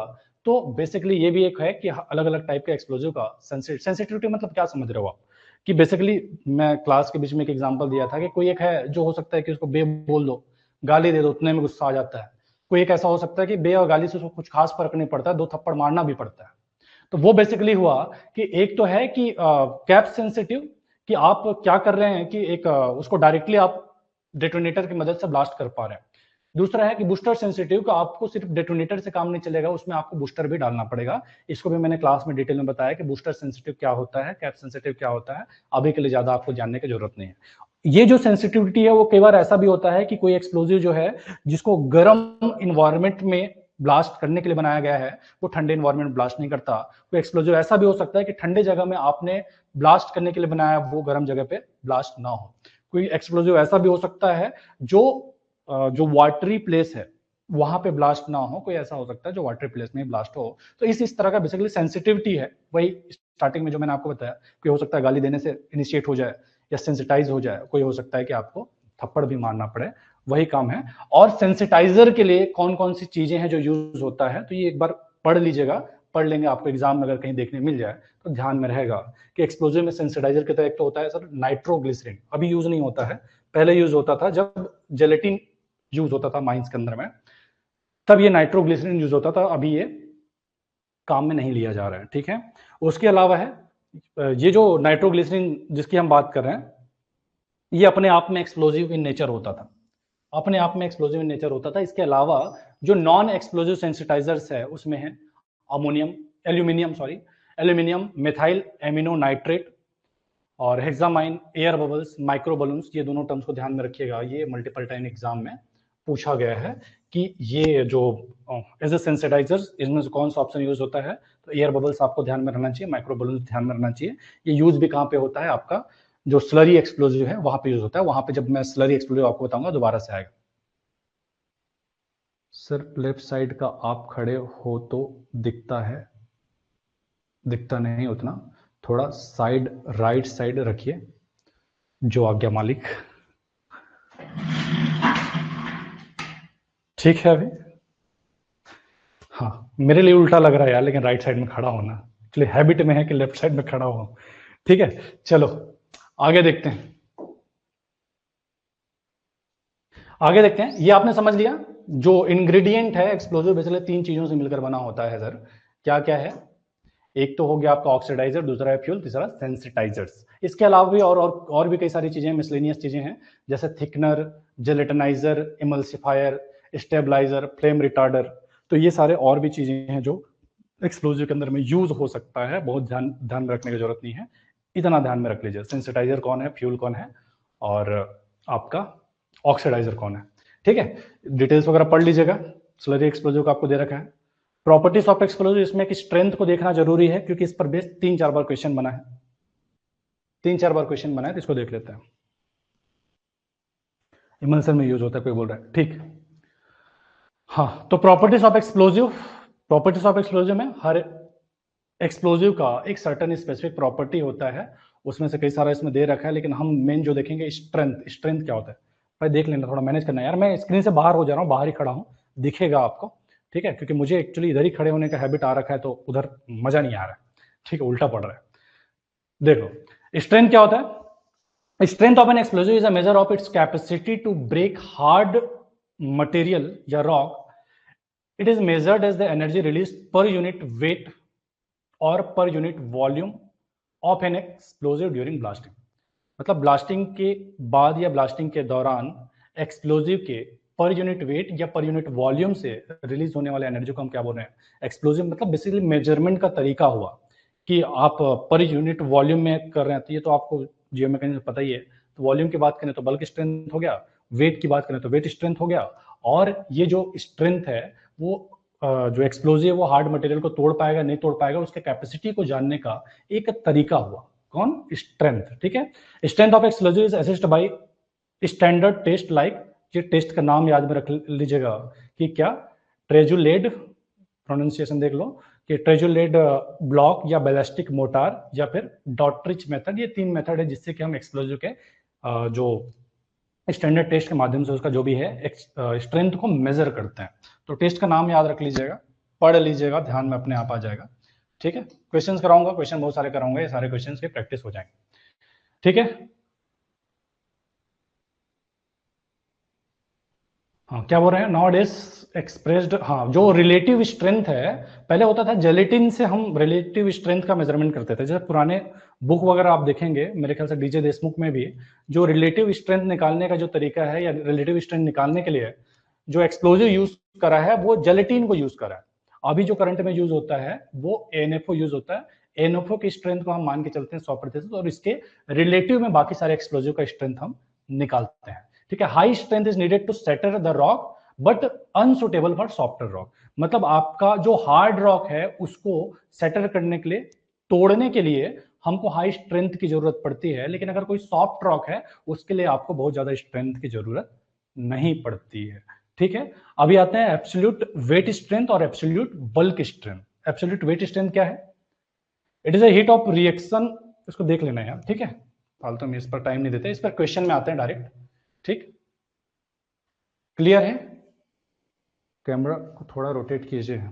तो बेसिकली ये भी एक है कि अलग अलग टाइप के एक्सप्लोजिव का सेंसिटिविटी मतलब क्या समझ रहे हो आप, कि बेसिकली मैं क्लास के बीच में एक एग्जांपल दिया था कि कोई एक है जो हो सकता है कि उसको बे बोल दो, गाली दे दो, उतने में गुस्सा आ जाता है। कोई एक ऐसा हो सकता है कि बे और गाली से उसको कुछ खास फर्क नहीं पड़ता, 2 थप्पड़ मारना भी पड़ता है। तो वो बेसिकली हुआ कि एक तो है कि कैप सेंसिटिव, कि आप क्या कर रहे हैं कि एक उसको डायरेक्टली आप डेटोनेटर की मदद से ब्लास्ट कर पा रहे हैं। दूसरा है कि बूस्टर सेंसिटिव का आपको सिर्फ डेटोनेटर से काम नहीं चलेगा, उसमें आपको बूस्टर भी डालना पड़ेगा। इसको भी मैंने क्लास में डिटेल में बताया कि बूस्टर सेंसिटिव क्या होता है, कैप सेंसिटिव क्या होता है, अभी के लिए ज्यादा आपको जानने की जरूरत नहीं है। ये जो सेंसिटिविटी है वो कई बार ऐसा भी होता है कि कोई एक्सप्लोजिव जो है जिसको गर्म इन्वायरमेंट में ब्लास्ट करने के लिए बनाया गया है वो ठंडे इन्वायरमेंट में ब्लास्ट नहीं करता। कोई एक्सप्लोजिव ऐसा भी हो सकता है कि ठंडे जगह में आपने ब्लास्ट करने के लिए बनाया, वो गर्म जगह पे ब्लास्ट ना हो। कोई एक्सप्लोजिव ऐसा भी हो सकता है जो जो वाटरी प्लेस है वहां पे ब्लास्ट ना हो, कोई ऐसा हो सकता है जो वाटरी प्लेस में ब्लास्ट हो। तो इस तरह का बेसिकली सेंसिटिविटी है। वही स्टार्टिंग में जो मैंने आपको बताया, कोई हो सकता है गाली देने से इनिशिएट हो जाए या सेंसिटाइज हो जाए, कोई हो सकता है कि आपको थप्पड़ भी मारना पड़े, वही काम है। और सेंसिटाइजर के लिए कौन कौन सी चीजें हैं जो यूज होता है, तो ये एक बार पढ़ लीजिएगा, पढ़ लेंगे, आपको एग्जाम में अगर कहीं देखने मिल जाए तो ध्यान में रहेगा कि एक्सप्लोजिव में सेंसिटाइजर के तरह एक तो होता है सर नाइट्रोग्लिसरीन, अभी यूज नहीं होता है, पहले यूज होता था जब जेलेटिन यूज होता था माइंस के अंदर में, तब ये नाइट्रोग्लिसरीन यूज होता था, अभी ये काम में नहीं लिया जा रहा है। ठीक है, उसके अलावा है ये जो नाइट्रोग्लिसरीन जिसकी हम बात कर रहे हैं, ये अपने आप में एक्सप्लोजिव इन नेचर होता था, अपने आप में एक्सप्लोजिव इन नेचर होता था। इसके अलावा जो नॉन एक्सप्लोजिव सेंसिटाइजर्स है उसमें है एल्यूमिनियम मेथाइल एमिनो नाइट्रेट और हेक्सामाइन, एयर बबल्स, माइक्रो बलून्स, ये दोनों टर्म्स को ध्यान में रखिएगा, ये मल्टीपल टाइम एग्जाम में पूछा गया है कि ये जो एज ए सेंसिटाइजर्स इनमें से कौन सा ऑप्शन यूज होता है, तो एयर बबल्स आपको ध्यान में रहना चाहिए, माइक्रो बलून्स ध्यान में रहना चाहिए। ये यूज भी कहाँ पे होता है, आपका जो स्लरी एक्सप्लोजिव है वहां पे यूज होता है, वहां पे जब मैं स्लरी एक्सप्लोजिव आपको बताऊंगा दोबारा से आएगा। सिर्फ लेफ्ट साइड का आप खड़े हो तो दिखता है, दिखता नहीं उतना, थोड़ा साइड राइट साइड रखिए, जो आज्ञा मालिक। ठीक है अभी, हाँ मेरे लिए उल्टा लग रहा है यार, लेकिन राइट साइड में खड़ा होना एक्चुअली हैबिट में है कि लेफ्ट साइड में खड़ा हो। ठीक है, चलो आगे देखते हैं, आगे देखते हैं। ये आपने समझ लिया, जो इंग्रेडिएंट है एक्सप्लोजिव बेसिकली तीन चीजों से मिलकर बना होता है सर, क्या क्या है, एक तो हो गया आपका ऑक्सीडाइजर, दूसरा है फ्यूल, तीसरा सेंसिटाइजर्स। इसके अलावा भी और भी कई सारी चीजें, मिसलेनियस चीजें हैं, जैसे thickener, gelatinizer, emulsifier, stabilizer, flame retarder. तो ये सारे और भी चीजें हैं जो एक्सप्लोजिव के अंदर में यूज हो सकता है, बहुत ध्यान ध्यान में रखने की जरूरत नहीं है, इतना ध्यान में रख लीजिए, सेंसिटाइजर कौन है, फ्यूल कौन है, और आपका ऑक्सीडाइजर कौन है। ठीक है, डिटेल्स वगैरह पढ़ लीजिएगा, स्लरी एक्सप्लोजिव का आपको दे रखा है। प्रॉपर्टीज ऑफ एक्सप्लोजिव, इसमें कि स्ट्रेंथ को देखना जरूरी है, क्योंकि इस पर बेस 3-4 बार क्वेश्चन बना है, 3-4 बार क्वेश्चन बना है, तो इसको देख लेते हैं। इमल्सन में यूज होता है कोई बोल रहा है, ठीक। हाँ, तो properties of explosive, properties of explosive में हर एक्सप्लोजिव का एक सर्टेन स्पेसिफिक प्रॉपर्टी होता है, उसमें से कई सारा इसमें दे रखा है, लेकिन हम मेन जो देखेंगे स्ट्रेंथ, स्ट्रेंथ क्या होता है भाई देख लेना, थोड़ा मैनेज करना यार, मैं स्क्रीन से बाहर हो जा रहा हूँ, बाहर ही खड़ा हूँ, दिखेगा आपको, ठीक है, क्योंकि मुझे एक्चुअली इधर ही खड़े होने का हैबिट आ रखा है, तो उधर मजा नहीं आ रहा है, ठीक है, उल्टा पड़ रहा है। देखो स्ट्रेंथ क्या होता है, strength of an explosive is a measure of its capacity to break hard material या rock, it is measured as the energy release per unit weight और per unit volume of an explosive during blasting. मतलब blasting के बाद या blasting के दौरान explosive के पर यूनिट वेट या पर यूनिट वॉल्यूम से रिलीज होने वाले एनर्जी को हम क्या बोल रहे हैं, एक्सप्लोजिव। मतलब बेसिकली मेजरमेंट का तरीका हुआ कि आप पर यूनिट वॉल्यूम में कर रहे हैं, तो ये तो आपको जियो मैकेनिक्स पता ही है। तो वॉल्यूम की बात करें तो बल्क स्ट्रेंथ हो गया, वेट की बात करें तो वेट स्ट्रेंथ हो गया, और ये जो स्ट्रेंथ है वो जो एक्सप्लोजिव वो हार्ड मटेरियल को तोड़ पाएगा नहीं तोड़ पाएगा, उसके कैपेसिटी को जानने का एक तरीका हुआ, कौन, स्ट्रेंथ। ठीक है, strength of explosive is assessed by standard test, like ये टेस्ट का नाम याद में रख लीजिएगा कि क्या, ट्रेजुलेड, प्रोनाउंसिएशन देख लो कि ट्रेजुलेड ब्लॉक या बैलिस्टिक मोटार या फिर डॉट्रिच मेथड, ये 3 मेथड है जिससे कि हम एक्सप्लोजिव के जो स्टैंडर्ड टेस्ट के माध्यम से उसका जो भी है स्ट्रेंथ को मेजर करते हैं। तो टेस्ट का नाम याद रख लीजिएगा, पढ़ लीजिएगा, ध्यान में अपने आप आ जाएगा। ठीक है, क्वेश्चंस कराऊंगा, क्वेश्चन बहुत सारे कराऊंगा, ये सारे क्वेश्चंस की प्रैक्टिस हो जाएंगे। ठीक है, हाँ क्या बोल रहे हैं, नॉट इज एक्सप्रेस्ड, हाँ जो रिलेटिव स्ट्रेंथ है, पहले होता था जेलेटिन से हम रिलेटिव स्ट्रेंथ का मेजरमेंट करते थे, जैसे पुराने बुक वगैरह आप देखेंगे, मेरे ख्याल से डीजे देशमुख में भी जो रिलेटिव स्ट्रेंथ निकालने का जो तरीका है, या रिलेटिव स्ट्रेंथ निकालने के लिए जो एक्सप्लोजिव यूज करा है वो जेलेटिन को यूज करा है। अभी जो करंट में यूज होता है वो एनएफओ यूज होता है, एनएफओ की स्ट्रेंथ को हम मान के चलते हैं 100%, और इसके रिलेटिव में बाकी सारे एक्सप्लोजिव का स्ट्रेंथ हम निकालते हैं। ठीक है, high strength is needed to shatter the rock but unsuitable for softer rock. मतलब आपका जो हार्ड रॉक है उसको सेटर करने के लिए, तोड़ने के लिए हमको हाई स्ट्रेंथ की जरूरत पड़ती है, लेकिन अगर कोई सॉफ्ट रॉक है उसके लिए आपको बहुत ज्यादा स्ट्रेंथ की जरूरत नहीं पड़ती है। ठीक है, अभी आते हैं एब्सोल्यूट वेट स्ट्रेंथ और absolute bulk strength. Absolute weight strength क्या है, it is a heat of reaction, इसको देख लेना यार, ठीक है, फालतू में इस पर टाइम नहीं देते, इस पर क्वेश्चन में आते हैं डायरेक्ट। ठीक, क्लियर है? कैमरा को थोड़ा रोटेट कीजिए।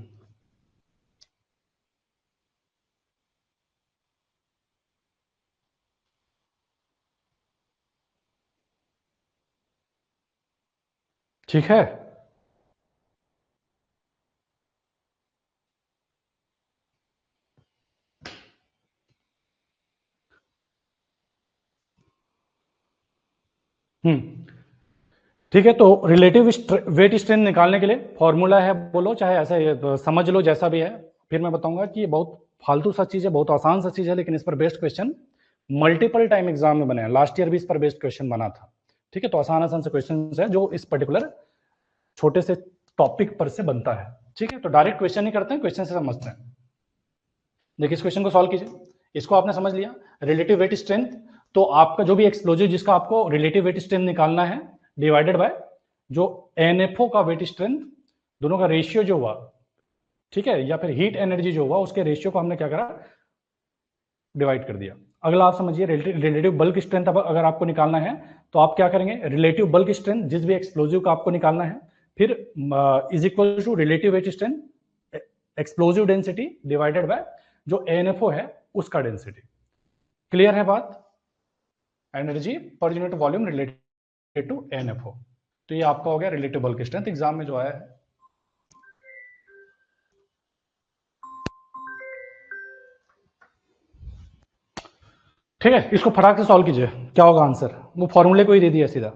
ठीक है, ठीक है। तो रिलेटिव वेट स्ट्रेंथ निकालने के लिए फॉर्मूला है, बोलो चाहे ऐसे समझ लो, जैसा भी है। फिर मैं बताऊंगा कि ये बहुत फालतू सा चीज है, बहुत आसान सा चीज है, लेकिन इस पर based question multiple time exam में बने हैं। लास्ट ईयर भी इस पर बेस्ड क्वेश्चन बना था। ठीक है, तो आसान आसान से क्वेश्चन है जो इस पर्टिकुलर छोटे से टॉपिक पर से बनता है। ठीक है, तो डायरेक्ट क्वेश्चन नहीं करते हैं, क्वेश्चन से समझते हैं। देखिए, इस क्वेश्चन को सॉल्व कीजिए। इसको आपने समझ लिया, रिलेटिव वेट स्ट्रेंथ। तो आपका जो भी एक्सप्लोजिव जिसका आपको रिलेटिव वेट स्ट्रेंथ निकालना है, डिवाइडेड बाय जो एनएफओ का वेट स्ट्रेंथ, दोनों का रेशियो जो हुआ, ठीक है, या फिर हीट एनर्जी जो हुआ, उसके रेशियो को हमने क्या करा, डिवाइड कर दिया। अगला आप समझिए, रिलेटिव बल्क स्ट्रेंथ अगर आपको निकालना है तो आप क्या करेंगे, रिलेटिव बल्क स्ट्रेंथ जिस भी एक्सप्लोजिव का आपको निकालना है, फिर is equal to relative weight strength explosive density divided by जो एनएफओ है उसका डेंसिटी। क्लियर है बात? एनर्जी पर unit volume related to ANFO. तो ये आपका हो गया रिलेटिव बल्क स्ट्रेंथ, एग्जाम में जो आया है। ठीक है, इसको फटाक से सॉल्व कीजिए, क्या होगा आंसर? वो फॉर्मूले को ही दे दिया सीधा।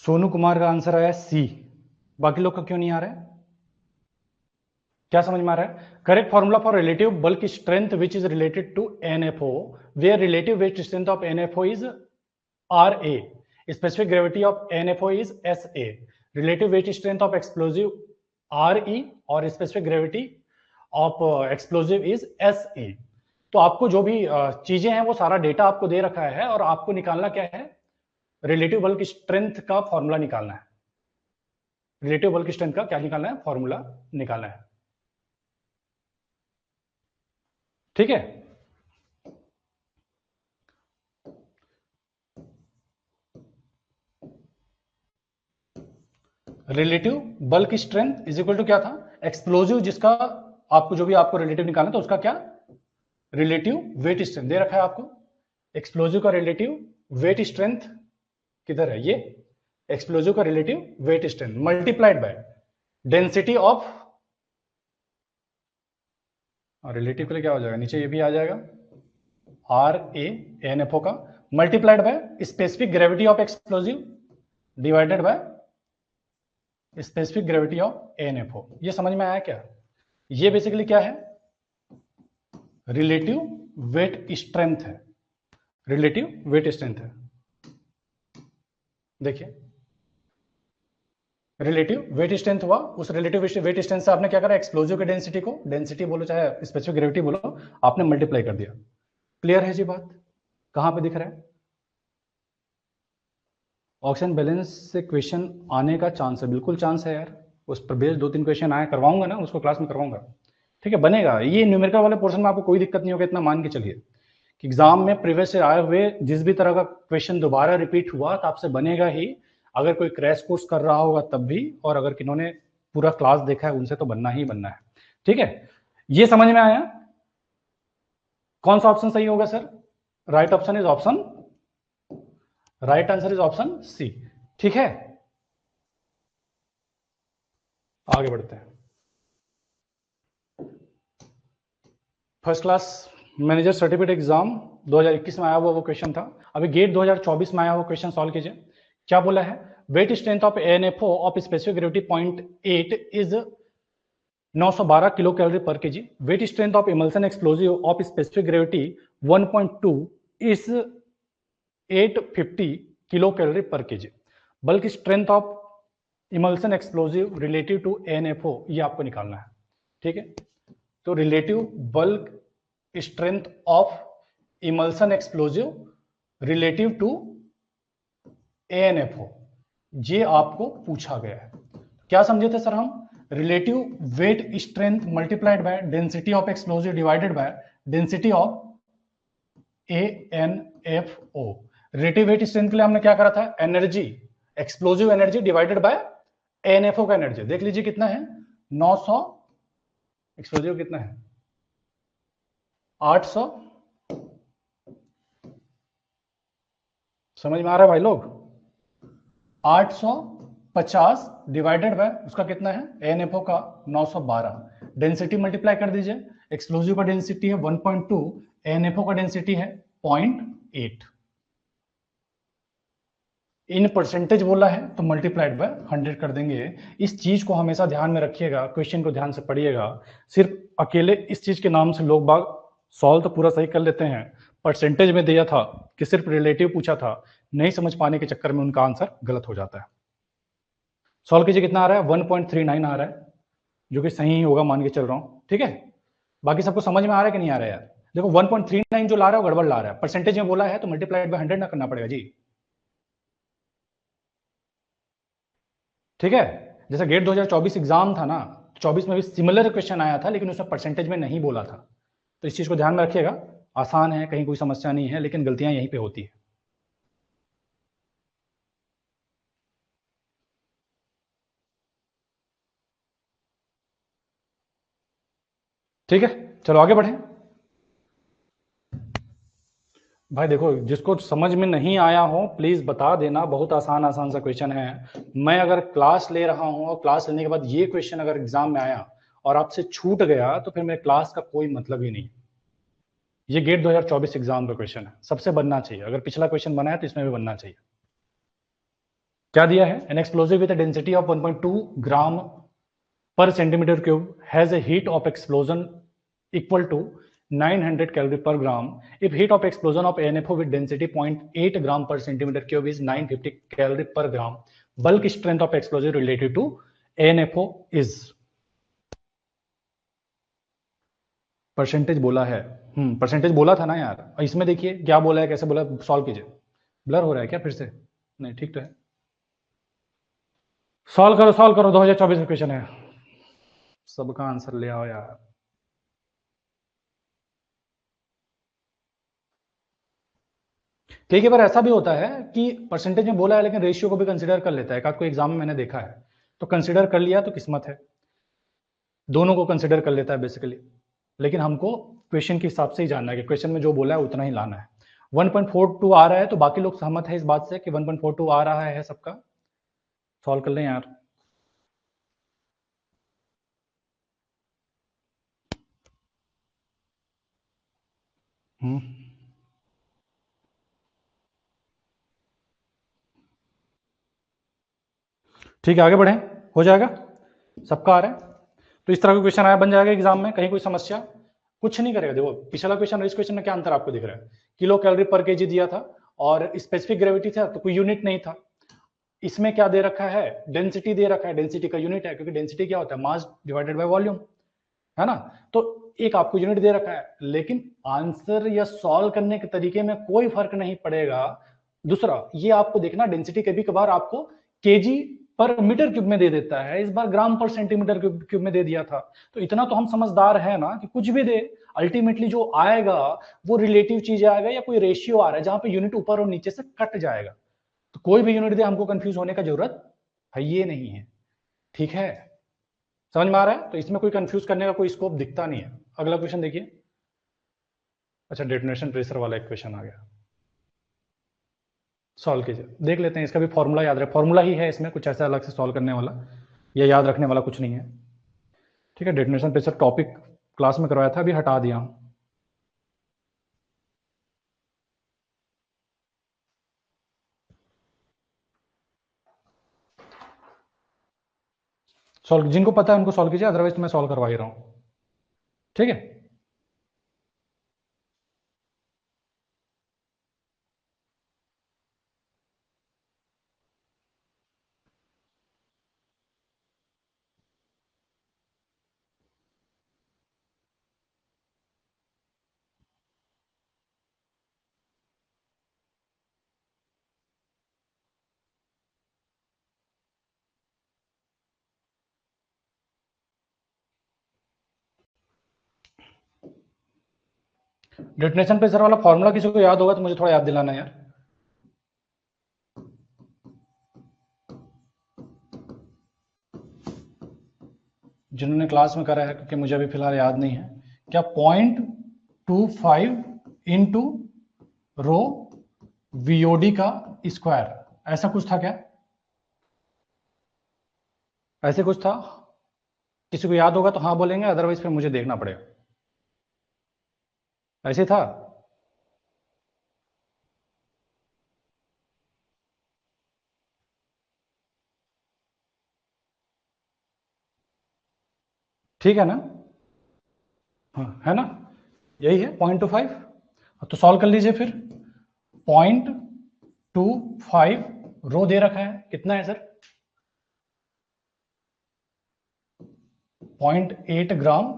सोनू कुमार का आंसर आया सी। बाकी लोग का क्यों नहीं आ रहा है? क्या समझ में आ रहा है? Correct formula for relative bulk strength which is related to ANFO, where relative weight strength of ANFO is R A, specific gravity of ANFO is S A, relative weight strength of explosive is R, E specific gravity of explosive is S E. तो आपको जो भी चीजें हैं वो सारा data आपको दे रखा है, और आपको निकालना क्या है, रिलेटिव बल्क स्ट्रेंथ का फॉर्मूला निकालना है। रिलेटिव बल्क स्ट्रेंथ का क्या निकालना है, फॉर्मूला निकालना है। ठीक है, relative bulk strength is equal to क्या था, एक्सप्लोजिव जिसका आपको जो भी आपको रिलेटिव निकालना था उसका क्या, रिलेटिव वेट स्ट्रेंथ दे रखा है आपको। एक्सप्लोजिव का रिलेटिव वेट स्ट्रेंथ किधर है, ये एक्सप्लोजिव का relative weight strength multiplied by density of, relative के लिए क्या हो जाएगा, नीचे ये भी आ जाएगा, R A N F O का, multiplied by specific gravity of explosive divided by specific gravity of N F O. ये समझ में आया क्या? ये बेसिकली क्या है, रिलेटिव वेट स्ट्रेंथ है, रिलेटिव वेट स्ट्रेंथ है। देखिए, रिलेटिव वेट स्ट्रेंथ हुआ, उस रिलेटिव वेट स्ट्रेंथ से आपने क्या करा, एक्सप्लोजिव की डेंसिटी को, डेंसिटी बोलो चाहे स्पेसिफिक ग्रेविटी बोलो, आपने मल्टीप्लाई कर दिया। क्लियर है जी बात? कहां पे दिख रहा है? ऑक्सीजन बैलेंस से क्वेश्चन आने का चांस है, बिल्कुल चांस है यार। उस पर बेस्ड 2-3 क्वेश्चन आए, करवाऊंगा ना, उसको क्लास में करवाऊंगा। ठीक है, बनेगा। ये न्यूमेरिकल वाले पोर्शन में आपको कोई दिक्कत नहीं होगा, इतना मान के चलिए कि एग्जाम में प्रीवियस से आए हुए जिस भी तरह का क्वेश्चन दोबारा रिपीट हुआ तो आपसे बनेगा ही। अगर कोई क्रैश कोर्स कर रहा होगा तब भी, और अगर किन्होंने पूरा क्लास देखा है उनसे तो बनना ही बनना है। ठीक है, ये समझ में आया? कौन सा ऑप्शन सही होगा sir? Right option is option, right answer is option C. ठीक है, आगे बढ़ते हैं। First class manager certificate exam 2021 में आया हुआ वो क्वेश्चन था। अभी गेट 2024 में आया हुआ क्वेश्चन सॉल्व कीजिए। क्या बोला है, weight strength of ANFO of specific gravity 0.8 is 912 kilocalorie per KG, weight strength of emulsion explosive of specific gravity 1.2 is 850 kilocalorie per KG, bulk strength of emulsion explosive relative to ANFO, ये आपको निकालना है। ठीक है, तो relative bulk strength of emulsion explosive relative to ANFO, ये आपको पूछा गया है। क्या समझे थे सर हम? Relative weight strength multiplied by density of explosive divided by density of ANFO। Relative weight strength के लिए हमने क्या करा था? Energy, explosive energy divided by ANFO का एनर्जी। देख लीजिए कितना है, 900, एक्सप्लोजिव कितना है, 800। समझ में आ रहा है भाई लोग? 850 डिवाइडेड बाय उसका कितना है, ANFO का 912। डेंसिटी मल्टीप्लाई कर दीजिए, एक्सप्लोजिव का डेंसिटी है 1.2, ANFO का डेंसिटी है 0.8। इन परसेंटेज बोला है तो मल्टीप्लाइड बाय 100 कर देंगे। इस चीज को हमेशा ध्यान में रखिएगा, क्वेश्चन को ध्यान से पढ़िएगा। सिर्फ अकेले इस चीज के नाम से लोग बाग सॉल्व तो पूरा सही कर लेते हैं, परसेंटेज में दिया था कि सिर्फ रिलेटिव पूछा था, नहीं समझ पाने के चक्कर में उनका आंसर गलत हो जाता है। सॉल्व कीजिए, कितना आ रहा है, 1.39 आ रहा है, जो कि सही ही होगा मान के चल रहा हूं, ठीक है। बाकी सबको समझ में आ रहा है कि नहीं आ रहा है यार? देखो 1.39 जो ला रहा है वो गड़बड़ ला रहा है, परसेंटेज में बोला है तो मल्टीप्लाइड बाय 100 ना करना पड़ेगा जी, ठीक है। जैसे गेट 2024 एग्जाम था ना, 24 में भी सिमिलर क्वेश्चन आया था, लेकिन उसमें परसेंटेज में नहीं बोला था। तो इस चीज को ध्यान में रखिएगा, आसान है, कहीं कोई समस्या नहीं है, लेकिन गलतियां यहीं पे होती है। ठीक है, चलो आगे बढ़ें। भाई देखो, जिसको समझ में नहीं आया हो प्लीज बता देना, बहुत आसान आसान सा क्वेश्चन है। मैं अगर क्लास ले रहा हूं और क्लास लेने के बाद ये क्वेश्चन अगर एग्जाम में आया और आपसे छूट गया तो फिर मेरे क्लास का कोई मतलब ही नहीं। ये गेट 2024 एग्जाम का क्वेश्चन है, सबसे बनना चाहिए। अगर पिछला क्वेश्चन बना है तो इसमें भी बनना चाहिए। क्या दिया है? N explosive with density of 1.2 gram per centimeter cube has a heat of explosion equal to 900 calorie per gram if heat of explosion of ANFO with density 0.8 gram per centimeter cube is 950 calorie per gram, bulk strength of explosive related to ANFO is। Percentage बोला है, percentage बोला था ना यार। इसमें देखिए क्या बोला है, कैसे बोला है, सॉल्व कीजिए। ब्लर हो रहा है क्या फिर से? नहीं, ठीक तो है। सॉल्व करो, सॉल्व करो, 2024 का क्वेश्चन है, सबका आंसर ले आओ यार। कई बार ऐसा भी होता है कि परसेंटेज में बोला है लेकिन रेशियो को भी कंसीडर कर लेता है, एक कोई एग्जाम में मैंने देखा है, तो कंसीडर कर लिया तो किस्मत है, दोनों को कंसीडर कर लेता है बेसिकली। लेकिन हमको क्वेश्चन के हिसाब से ही जानना है कि क्वेश्चन में जो बोला है उतना ही लाना है। 1.42 आ रहा है तो बाकी लोग सहमत है इस बात से कि 1.42 आ रहा है सबका? सॉल्व कर लें यार। ठीक है, आगे बढ़ें, हो जाएगा, सबका आ रहा है। तो इस तरह का क्वेश्चन आया, बन जाएगा एग्जाम में, कहीं कोई समस्या कुछ नहीं करेगा। देखो पिछला क्वेश्चन और इस क्वेश्चन में क्या अंतर आपको दिख रहा है? किलो कैलोरी पर केजी दिया था और स्पेसिफिक ग्रेविटी था तो कोई यूनिट नहीं था। इसमें क्या दे रखा है? डेंसिटी दे रखा है, डेंसिटी का यूनिट है, क्योंकि डेंसिटी क्या होता है? मास डिवाइडेड बाय वॉल्यूम, है ना। तो एक आपको यूनिट दे रखा है, लेकिन आंसर या सॉल्व करने के तरीके में कोई फर्क नहीं पड़ेगा। दूसरा ये आपको देखना, डेंसिटी कभी कभार आपको केजी पर मीटर क्यूब में दे देता है, इस बार ग्राम पर सेंटीमीटर क्यूब में दे दिया था। तो इतना तो हम समझदार है ना कि कुछ भी दे, अल्टीमेटली जो आएगा वो रिलेटिव चीज आएगा या कोई रेशियो आ रहा है जहां पे यूनिट ऊपर और नीचे से कट जाएगा। तो कोई भी यूनिट दे, हमको कंफ्यूज होने का जरूरत है ये नहीं है, ठीक है। समझ में आ रहा है? तो इसमें कोई कंफ्यूज करने का कोई स्कोप दिखता नहीं है। अगला क्वेश्चन देखिए। अच्छा, डेटोनेशन प्रेशर वाला एक क्वेश्चन आ गया, सॉल्व कीजिए, देख लेते हैं। इसका भी फॉर्मूला याद रहे, फॉर्मूला ही है इसमें, कुछ ऐसा अलग से सॉल्व करने वाला या याद रखने वाला कुछ नहीं है। ठीक है, डेटोनेशन प्रेशर टॉपिक क्लास में करवाया था, अभी हटा दिया हूं। सॉल्व, जिनको पता है उनको सॉल्व कीजिए, अदरवाइज तो मैं सॉल्व करवा ही रहा हूं, ठीक है। डेटोनेशन प्रेशर वाला फॉर्मूला किसी को याद होगा तो मुझे थोड़ा याद दिलाना यार। जिन्होंने क्लास में करा है, क्योंकि मुझे अभी फिलहाल याद नहीं है। क्या 0.25 इंटू रो वीओडी का स्क्वायर, ऐसा कुछ था क्या? ऐसे कुछ था? किसी को याद होगा तो हाँ बोलेंगे, अदरवाइज फिर मुझे देखना पड़ेगा। ऐसे था? ठीक है ना? हाँ है ना, यही है 0.25। तो सॉल्व कर लीजिए फिर। 0.25 रो दे रखा है, कितना है सर? 0.8 ग्राम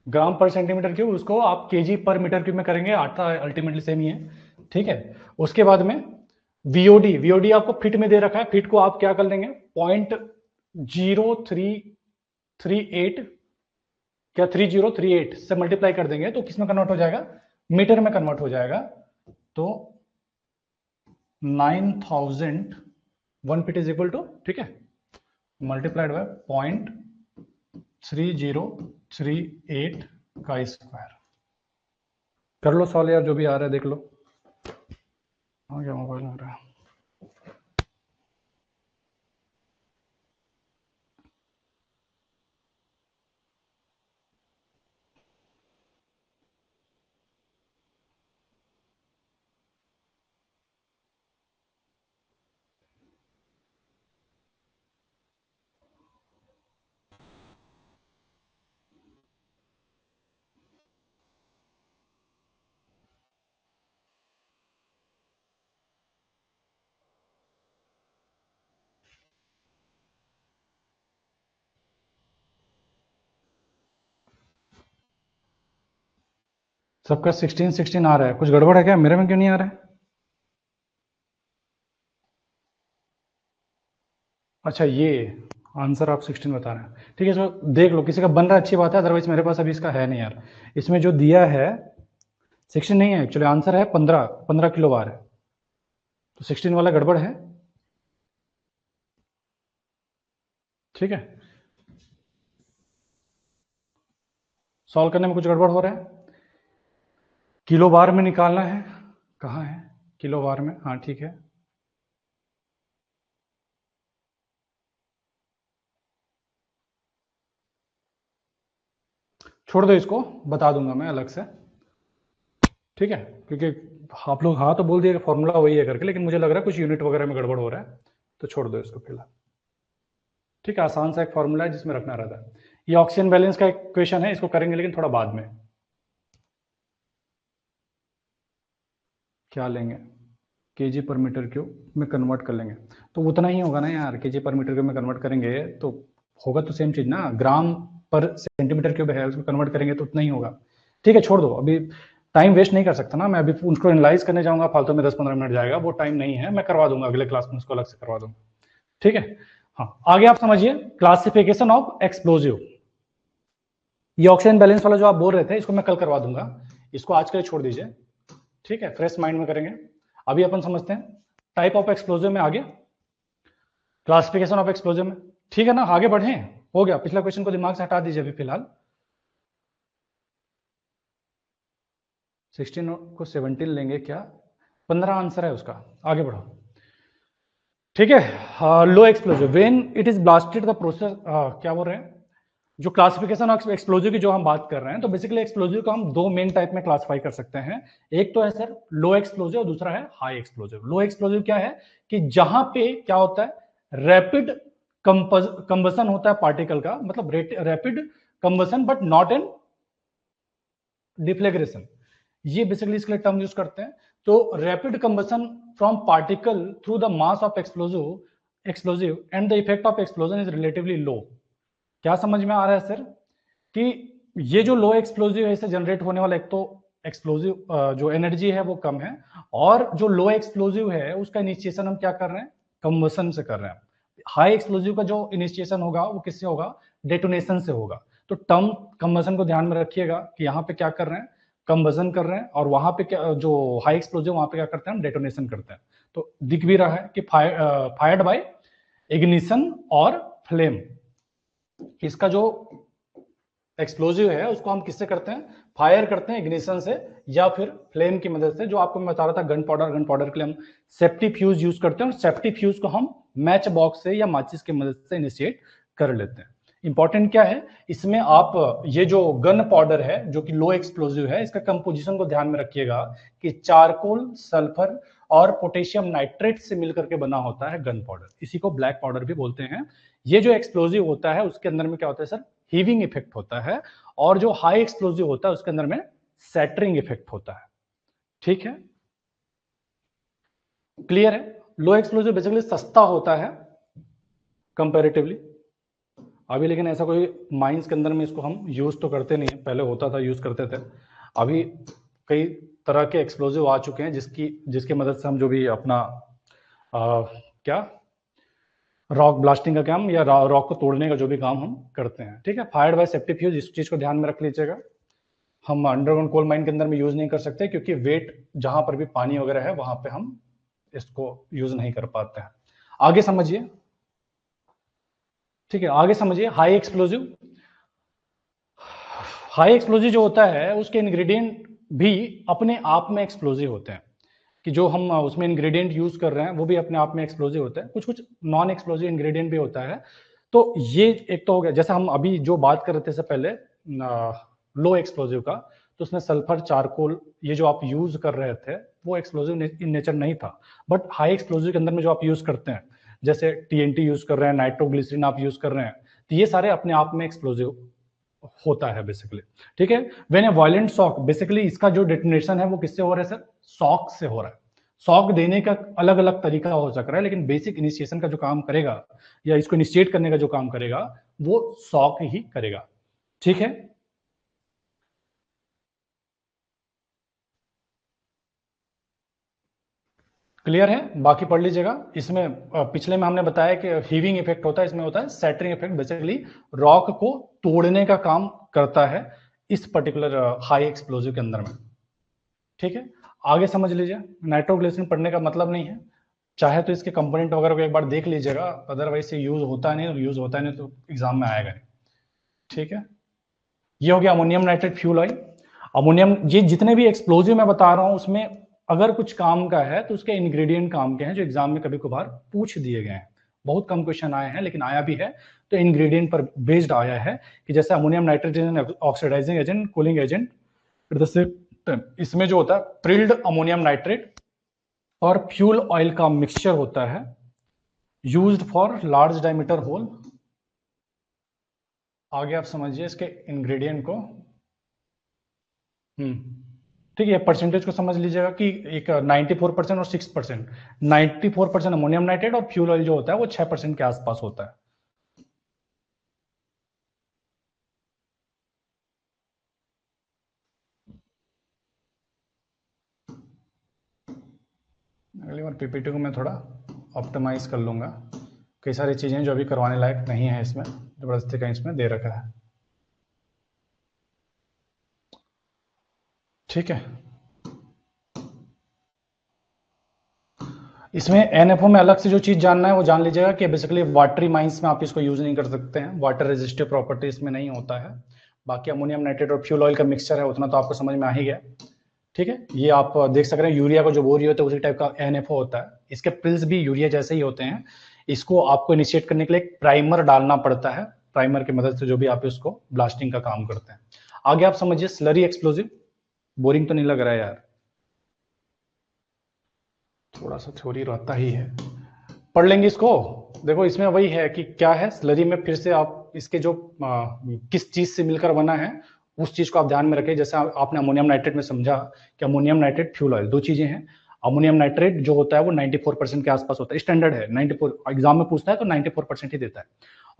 ग्राम पर सेंटीमीटर क्यूब। उसको आप केजी पर मीटर क्यूब में करेंगे, आता अल्टीमेटली सेम ही है। ठीक है, उसके बाद में वीओडी, वीओडी आपको फिट में दे रखा है। फिट को आप क्या कर लेंगे, 0.0338 क्या 3038 से मल्टीप्लाई कर देंगे तो किसमें कन्वर्ट हो जाएगा, मीटर में कन्वर्ट हो जाएगा। तो 9000 1 फीट इज इक्वल टू, ठीक है, मल्टीप्लाइड बाय 0.3038 का स्क्वायर। कर लो सॉल्व यार, जो भी आ रहा है देख लो। हाँ क्या मोबाइल आ रहा है। सबका 16 आ रहा है, कुछ गड़बड़ है क्या? मेरे में क्यों नहीं आ रहा है? अच्छा ये आंसर आप 16 बता रहे हैं, ठीक है। इसको देख लो, किसी का बन रहा है अच्छी बात है, अदरवाइज मेरे पास अभी इसका है नहीं यार। इसमें जो दिया है 16 नहीं है एक्चुअली, आंसर है 15 किलो बार है, तो 16 वाला गड़बड़ है। ठीक है, सॉल्व करने में कुछ गड़बड़ हो रहा है। किलो बार में निकालना है, कहाँ है किलो बार में, हाँ ठीक है। छोड़ दो इसको, बता दूंगा मैं अलग से, ठीक है। क्योंकि आप लोग हाँ तो बोल दिए फॉर्मूला वही है करके, लेकिन मुझे लग रहा है कुछ यूनिट वगैरह में गड़बड़ हो रहा है, तो छोड़ दो इसको फिलहाल। ठीक है, आसान सा एक फॉर्मूला है जिसमें रखना रहता है। ये ऑक्सीजन बैलेंस का एक क्वेश्चन है, इसको करेंगे लेकिन थोड़ा बाद में। क्या लेंगे, केजी पर मीटर क्यूब में कन्वर्ट कर लेंगे, तो उतना ही होगा ना यार। केजी पर मीटर क्यूब में कन्वर्ट करेंगे तो होगा तो सेम चीज ना, ग्राम पर सेंटीमीटर क्यूब है, उसको कन्वर्ट करेंगे तो उतना ही होगा। ठीक है, छोड़ दो, अभी टाइम वेस्ट नहीं कर सकता ना मैं, अभी उसको एनालाइज करने जाऊंगा फालतू में 10-15 मिनट जाएगा, वो टाइम नहीं है। मैं करवा दूंगा अगले क्लास में, उसको अलग से करवा दूंगा। ठीक है, हाँ आगे आप समझिए, क्लासिफिकेशन ऑफ एक्सप्लोजिव। ये ऑक्सीजन बैलेंस वाला जो आप बोल रहे थे, इसको मैं कल करवा दूंगा, इसको आज के लिए छोड़ दीजिए। ठीक है, फ्रेश माइंड में करेंगे। अभी अपन समझते हैं टाइप ऑफ एक्सप्लोजिव में, आगे क्लासिफिकेशन ऑफ एक्सप्लोजिव में। ठीक है ना, आगे बढ़े, हो गया। पिछला क्वेश्चन को दिमाग से हटा दीजिए अभी फिलहाल। 16 को 17 लेंगे क्या, 15 आंसर है उसका, आगे बढ़ो। ठीक है, लो explosive when it is blasted the process, क्या बोल रहे हैं, जो क्लासिफिकेशन ऑफ एक्सप्लोजिव की जो हम बात कर रहे हैं, तो बेसिकली एक्सप्लोजिव को हम दो मेन टाइप में क्लासिफाई कर सकते हैं। एक तो है सर लो एक्सप्लोजिव और दूसरा है हाई एक्सप्लोजिव। लो एक्सप्लोजिव क्या है कि जहां पे क्या होता है, रैपिड कंबसन होता है पार्टिकल का, मतलब rapid combustion but not in deflagration. ये बेसिकली इसके लिए टर्म यूज करते हैं। तो rapid combustion from particle through the mass of explosive and the effect of explosion is relatively low. क्या समझ में आ रहा है सर, कि ये जो लो एक्सप्लोजिव है, इससे जनरेट होने वाला एक तो एक्सप्लोजिव जो एनर्जी है वो कम है, और जो लो एक्सप्लोजिव है उसका इनिशिएशन हम क्या कर रहे हैं, कंबसन से कर रहे हैं। हाई एक्सप्लोजिव का जो इनिशिएशन होगा वो किससे होगा, डेटोनेशन से होगा। तो टर्म कंबसन को ध्यान में रखिएगा कि यहाँ पे क्या कर रहे हैं, कंबसन कर रहे हैं, और वहां पे क्या जो हाई एक्सप्लोजिव वहां पे क्या करते हैं, हम डेटोनेशन करते हैं। तो दिख भी रहा है कि फायर्ड बाय इग्निशन और फ्लेम। इसका जो एक्सप्लोजिव है उसको हम किससे करते हैं, फायर करते हैं इग्निशन से या फिर फ्लेम की मदद से। जो आपको मैं बता रहा था गन पाउडर के लिए हम सेफ्टी फ्यूज यूज करते हैं, और सेफ्टी फ्यूज को हम मैच बॉक्स से या माचिस की मदद से इनिशिएट कर लेते हैं। इंपॉर्टेंट क्या है इसमें, आप ये जो गन पाउडर है जो कि लो एक्सप्लोजिव है, इसका कंपोजिशन को ध्यान में रखिएगा कि चारकोल, सल्फर और पोटेशियम नाइट्रेट से मिलकर के बना होता है गन पाउडर। इसी को ब्लैक पाउडर भी बोलते हैं। ये जो एक्सप्लोजिव होता है उसके अंदर में क्या होता है सर, हीविंग इफेक्ट होता है, और जो हाई एक्सप्लोजिव होता है उसके अंदर में सैटरिंग इफेक्ट होता है। ठीक है, क्लियर है। लो एक्सप्लोजिव बेसिकली सस्ता होता है कंपैरेटिवली अभी, लेकिन ऐसा कोई माइंस के अंदर में इसको हम यूज तो करते नहीं है, पहले होता था यूज करते थे। अभी कई तरह के एक्सप्लोजिव आ चुके हैं जिसकी मदद से हम जो भी अपना क्या रॉक ब्लास्टिंग का काम या रॉक को तोड़ने का जो भी काम हम करते हैं। ठीक है, फायर्ड बाय सेफ्टी फ्यूज, इस चीज को ध्यान में रख लीजिएगा। हम अंडरग्राउंड कोल माइन के अंदर में यूज नहीं कर सकते क्योंकि वेट जहां पर भी पानी वगैरह है वहां पे हम इसको यूज नहीं कर पाते हैं। आगे समझिए, ठीक है, आगे समझिए। हाई एक्सप्लोजिव जो होता है उसके इंग्रेडिएंट भी अपने आप में एक्सप्लोजिव होते हैं, कि जो हम उसमें इंग्रेडिएंट यूज कर रहे हैं वो भी अपने आप में एक्सप्लोजिव होता है। कुछ कुछ नॉन एक्सप्लोजिव इंग्रेडिएंट भी होता है। तो ये एक तो हो गया, जैसे हम अभी जो बात कर रहे थे इससे पहले लो एक्सप्लोजिव का, तो उसमें सल्फर, चारकोल ये जो आप यूज कर रहे थे वो एक्सप्लोजिव इन नेचर नहीं था। बट हाई एक्सप्लोजिव के अंदर में जो आप यूज करते हैं, जैसे टीएनटी यूज कर रहे हैं, नाइट्रोग्लिसरीन आप यूज कर रहे हैं, तो ये सारे अपने आप में एक्सप्लोजिव होता है बेसिकली। ठीक है, when A violent shock, basically इसका जो डिटोनेशन है वो किससे हो रहा है सर, शॉक से हो रहा है। शॉक देने का अलग अलग तरीका हो सकता है, लेकिन बेसिक इनिशिएशन का जो काम करेगा या इसको इनिशिएट करने का जो काम करेगा वो शॉक ही करेगा। ठीक है, क्लियर है, बाकी पढ़ लीजिएगा। इसमें पिछले में हमने बताया कि हीविंग इफेक्ट होता है, इसमें होता है सैटरिंग इफेक्ट। बेसिकली रॉक को तोड़ने का काम करता है इस पर्टिकुलर हाई एक्सप्लोजिव के अंदर में। ठीक है, आगे समझ लीजिए। नाइट्रोग्लिसरीन पढ़ने का मतलब नहीं है, चाहे तो इसके कंपोनेंट वगैरह को एक बार देख लीजिएगा, अदरवाइज से यूज होता नहीं, यूज होता नहीं तो एग्जाम में आएगा नहीं। ठीक है, ये हो गया ammonium nitrate fuel oil. Ammonium, ये जितने भी एक्सप्लोजिव मैं बता रहा हूं उसमें अगर कुछ काम का है तो उसके इंग्रेडिएंट काम के हैं, जो एग्जाम में कभी कभार पूछ दिए गए हैं। बहुत कम क्वेश्चन आए हैं लेकिन आया भी है, तो इंग्रेडिएंट पर बेस्ड आया है कि जैसे ammonium nitrate oxidizing agent, cooling agent. इसमें जो होता है प्रिल्ड अमोनियम नाइट्रेट और फ्यूल ऑयल का मिक्सचर होता है, used for large diameter hole. आगे आप समझिए इसके इंग्रेडिएंट को। ठीक है, परसेंटेज को समझ लीजिएगा कि एक 94% और 6%। 94% अमोनियम नाइट्रेट और फ्यूल ऑयल जो होता है वो 6% के आसपास होता है। अगली बार पीपीटी को मैं थोड़ा ऑप्टिमाइज कर लूंगा। कई सारी चीजें जो अभी करवाने लायक नहीं है इसमें, जबरदस्ती का इसमें दे रखा है। ठीक है, इसमें एनएफओ में अलग से जो चीज जानना है वो जान लीजिएगा कि बेसिकली वाटरी माइंस में आप इसको यूज नहीं कर सकते हैं, वाटर रेजिस्टिव प्रॉपर्टी इसमें नहीं होता है। बाकी अमोनियम नाइट्रेट और फ्यूल ऑयल का मिक्सचर है, उतना तो आपको समझ में आ ही गया। ठीक है, ये आप देख सक रहे हैं यूरिया को जो बोरी होता है उसी टाइप का एनएफओ होता है। इसके पिल्स भी यूरिया जैसे ही होते हैं। इसको आपको इनिशिएट करने के लिए एक प्राइमर डालना पड़ता है, प्राइमर की मदद से जो भी आप इसको ब्लास्टिंग का काम करते हैं। आगे आप समझिए स्लरी एक्सप्लोजिव। बोरिंग तो नहीं लग रहा है यार, थोड़ा सा थ्योरी रहता ही है, पढ़ लेंगे इसको। देखो इसमें वही है कि क्या है स्लरी में, फिर से आप इसके जो किस चीज से मिलकर बना है उस चीज को आप ध्यान में रखें। जैसे आपने अमोनियम नाइट्रेट में समझा कि अमोनियम नाइट्रेट, फ्यूल ऑयल, दो चीजें हैं। अमोनियम नाइट्रेट जो होता है वो 94% के आसपास होता है, स्टैंडर्ड है 94, एग्जाम में पूछता है तो 94% ही देता है।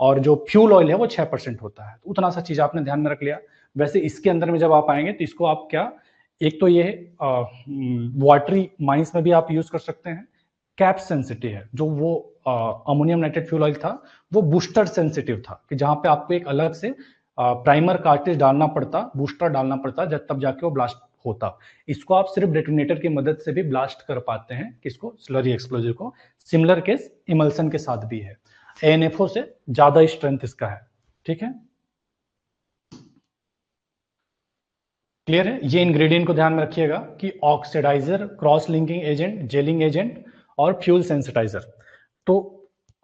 और जो फ्यूल ऑयल है वो 6% होता है। उतना सा चीज आपने ध्यान में रख लिया। वैसे इसके अंदर में जब आप आएंगे तो इसको आप क्या, एक तो ये वाटरी माइंस में भी आप यूज कर सकते हैं। कैप सेंसिटिव है, जो वो अमोनियम नाइट्रेट फ्यूल ऑयल था वो बूस्टर सेंसिटिव था, कि जहां पे आपको एक अलग से प्राइमर कार्ट्रिज डालना पड़ता, बूस्टर डालना पड़ता, जब तब जाके वो ब्लास्ट होता। इसको आप सिर्फ डेटोनेटर की मदद से भी ब्लास्ट कर पाते हैं, किसको, स्लरी एक्सप्लोजिव को। सिमिलर केस इमल्सन के साथ भी है, एएनएफओ से ज्यादा स्ट्रेंथ इसका है। ठीक है, क्लियर है। ये इंग्रेडिएंट को ध्यान में रखिएगा कि oxidiser, cross linking agent, gelling agent और फ्यूल सेंसिटाइजर। तो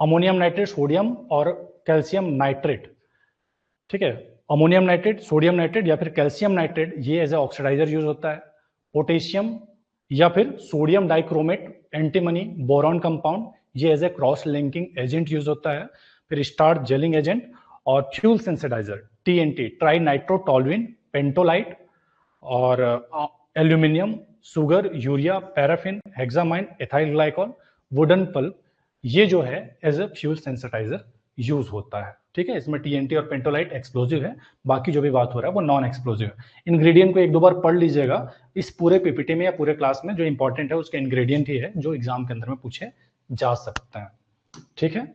अमोनियम नाइट्रेट, सोडियम और कैल्शियम नाइट्रेट, ठीक है, अमोनियम नाइट्रेट, सोडियम नाइट्रेट या फिर कैल्शियम नाइट्रेट, ये एज ए ऑक्सीडाइजर यूज होता है। पोटेशियम या फिर sodium dichromate, antimony, boron compound, ये as a cross linking agent use होता है। फिर स्टार्च जेलिंग एजेंट और fuel sensitiser, TNT, trinitrotoluene, pentolite और aluminium, sugar, urea, paraffin, हेक्सामाइन, ethyl glycol, wooden pulp, ये जो है एज ए फ्यूल सेंसिटाइजर यूज होता है। ठीक है, इसमें टीएनटी और पेंटोलाइट एक्सप्लोजिव है, बाकी जो भी बात हो रहा है वो नॉन एक्सप्लोजिव है। इंग्रेडिएंट को एक दो बार पढ़ लीजिएगा, इस पूरे पीपीटी में या पूरे क्लास में जो इंपॉर्टेंट है उसके इंग्रेडिएंट ही है जो एग्जाम के अंदर में पूछे जा सकते हैं। ठीक है,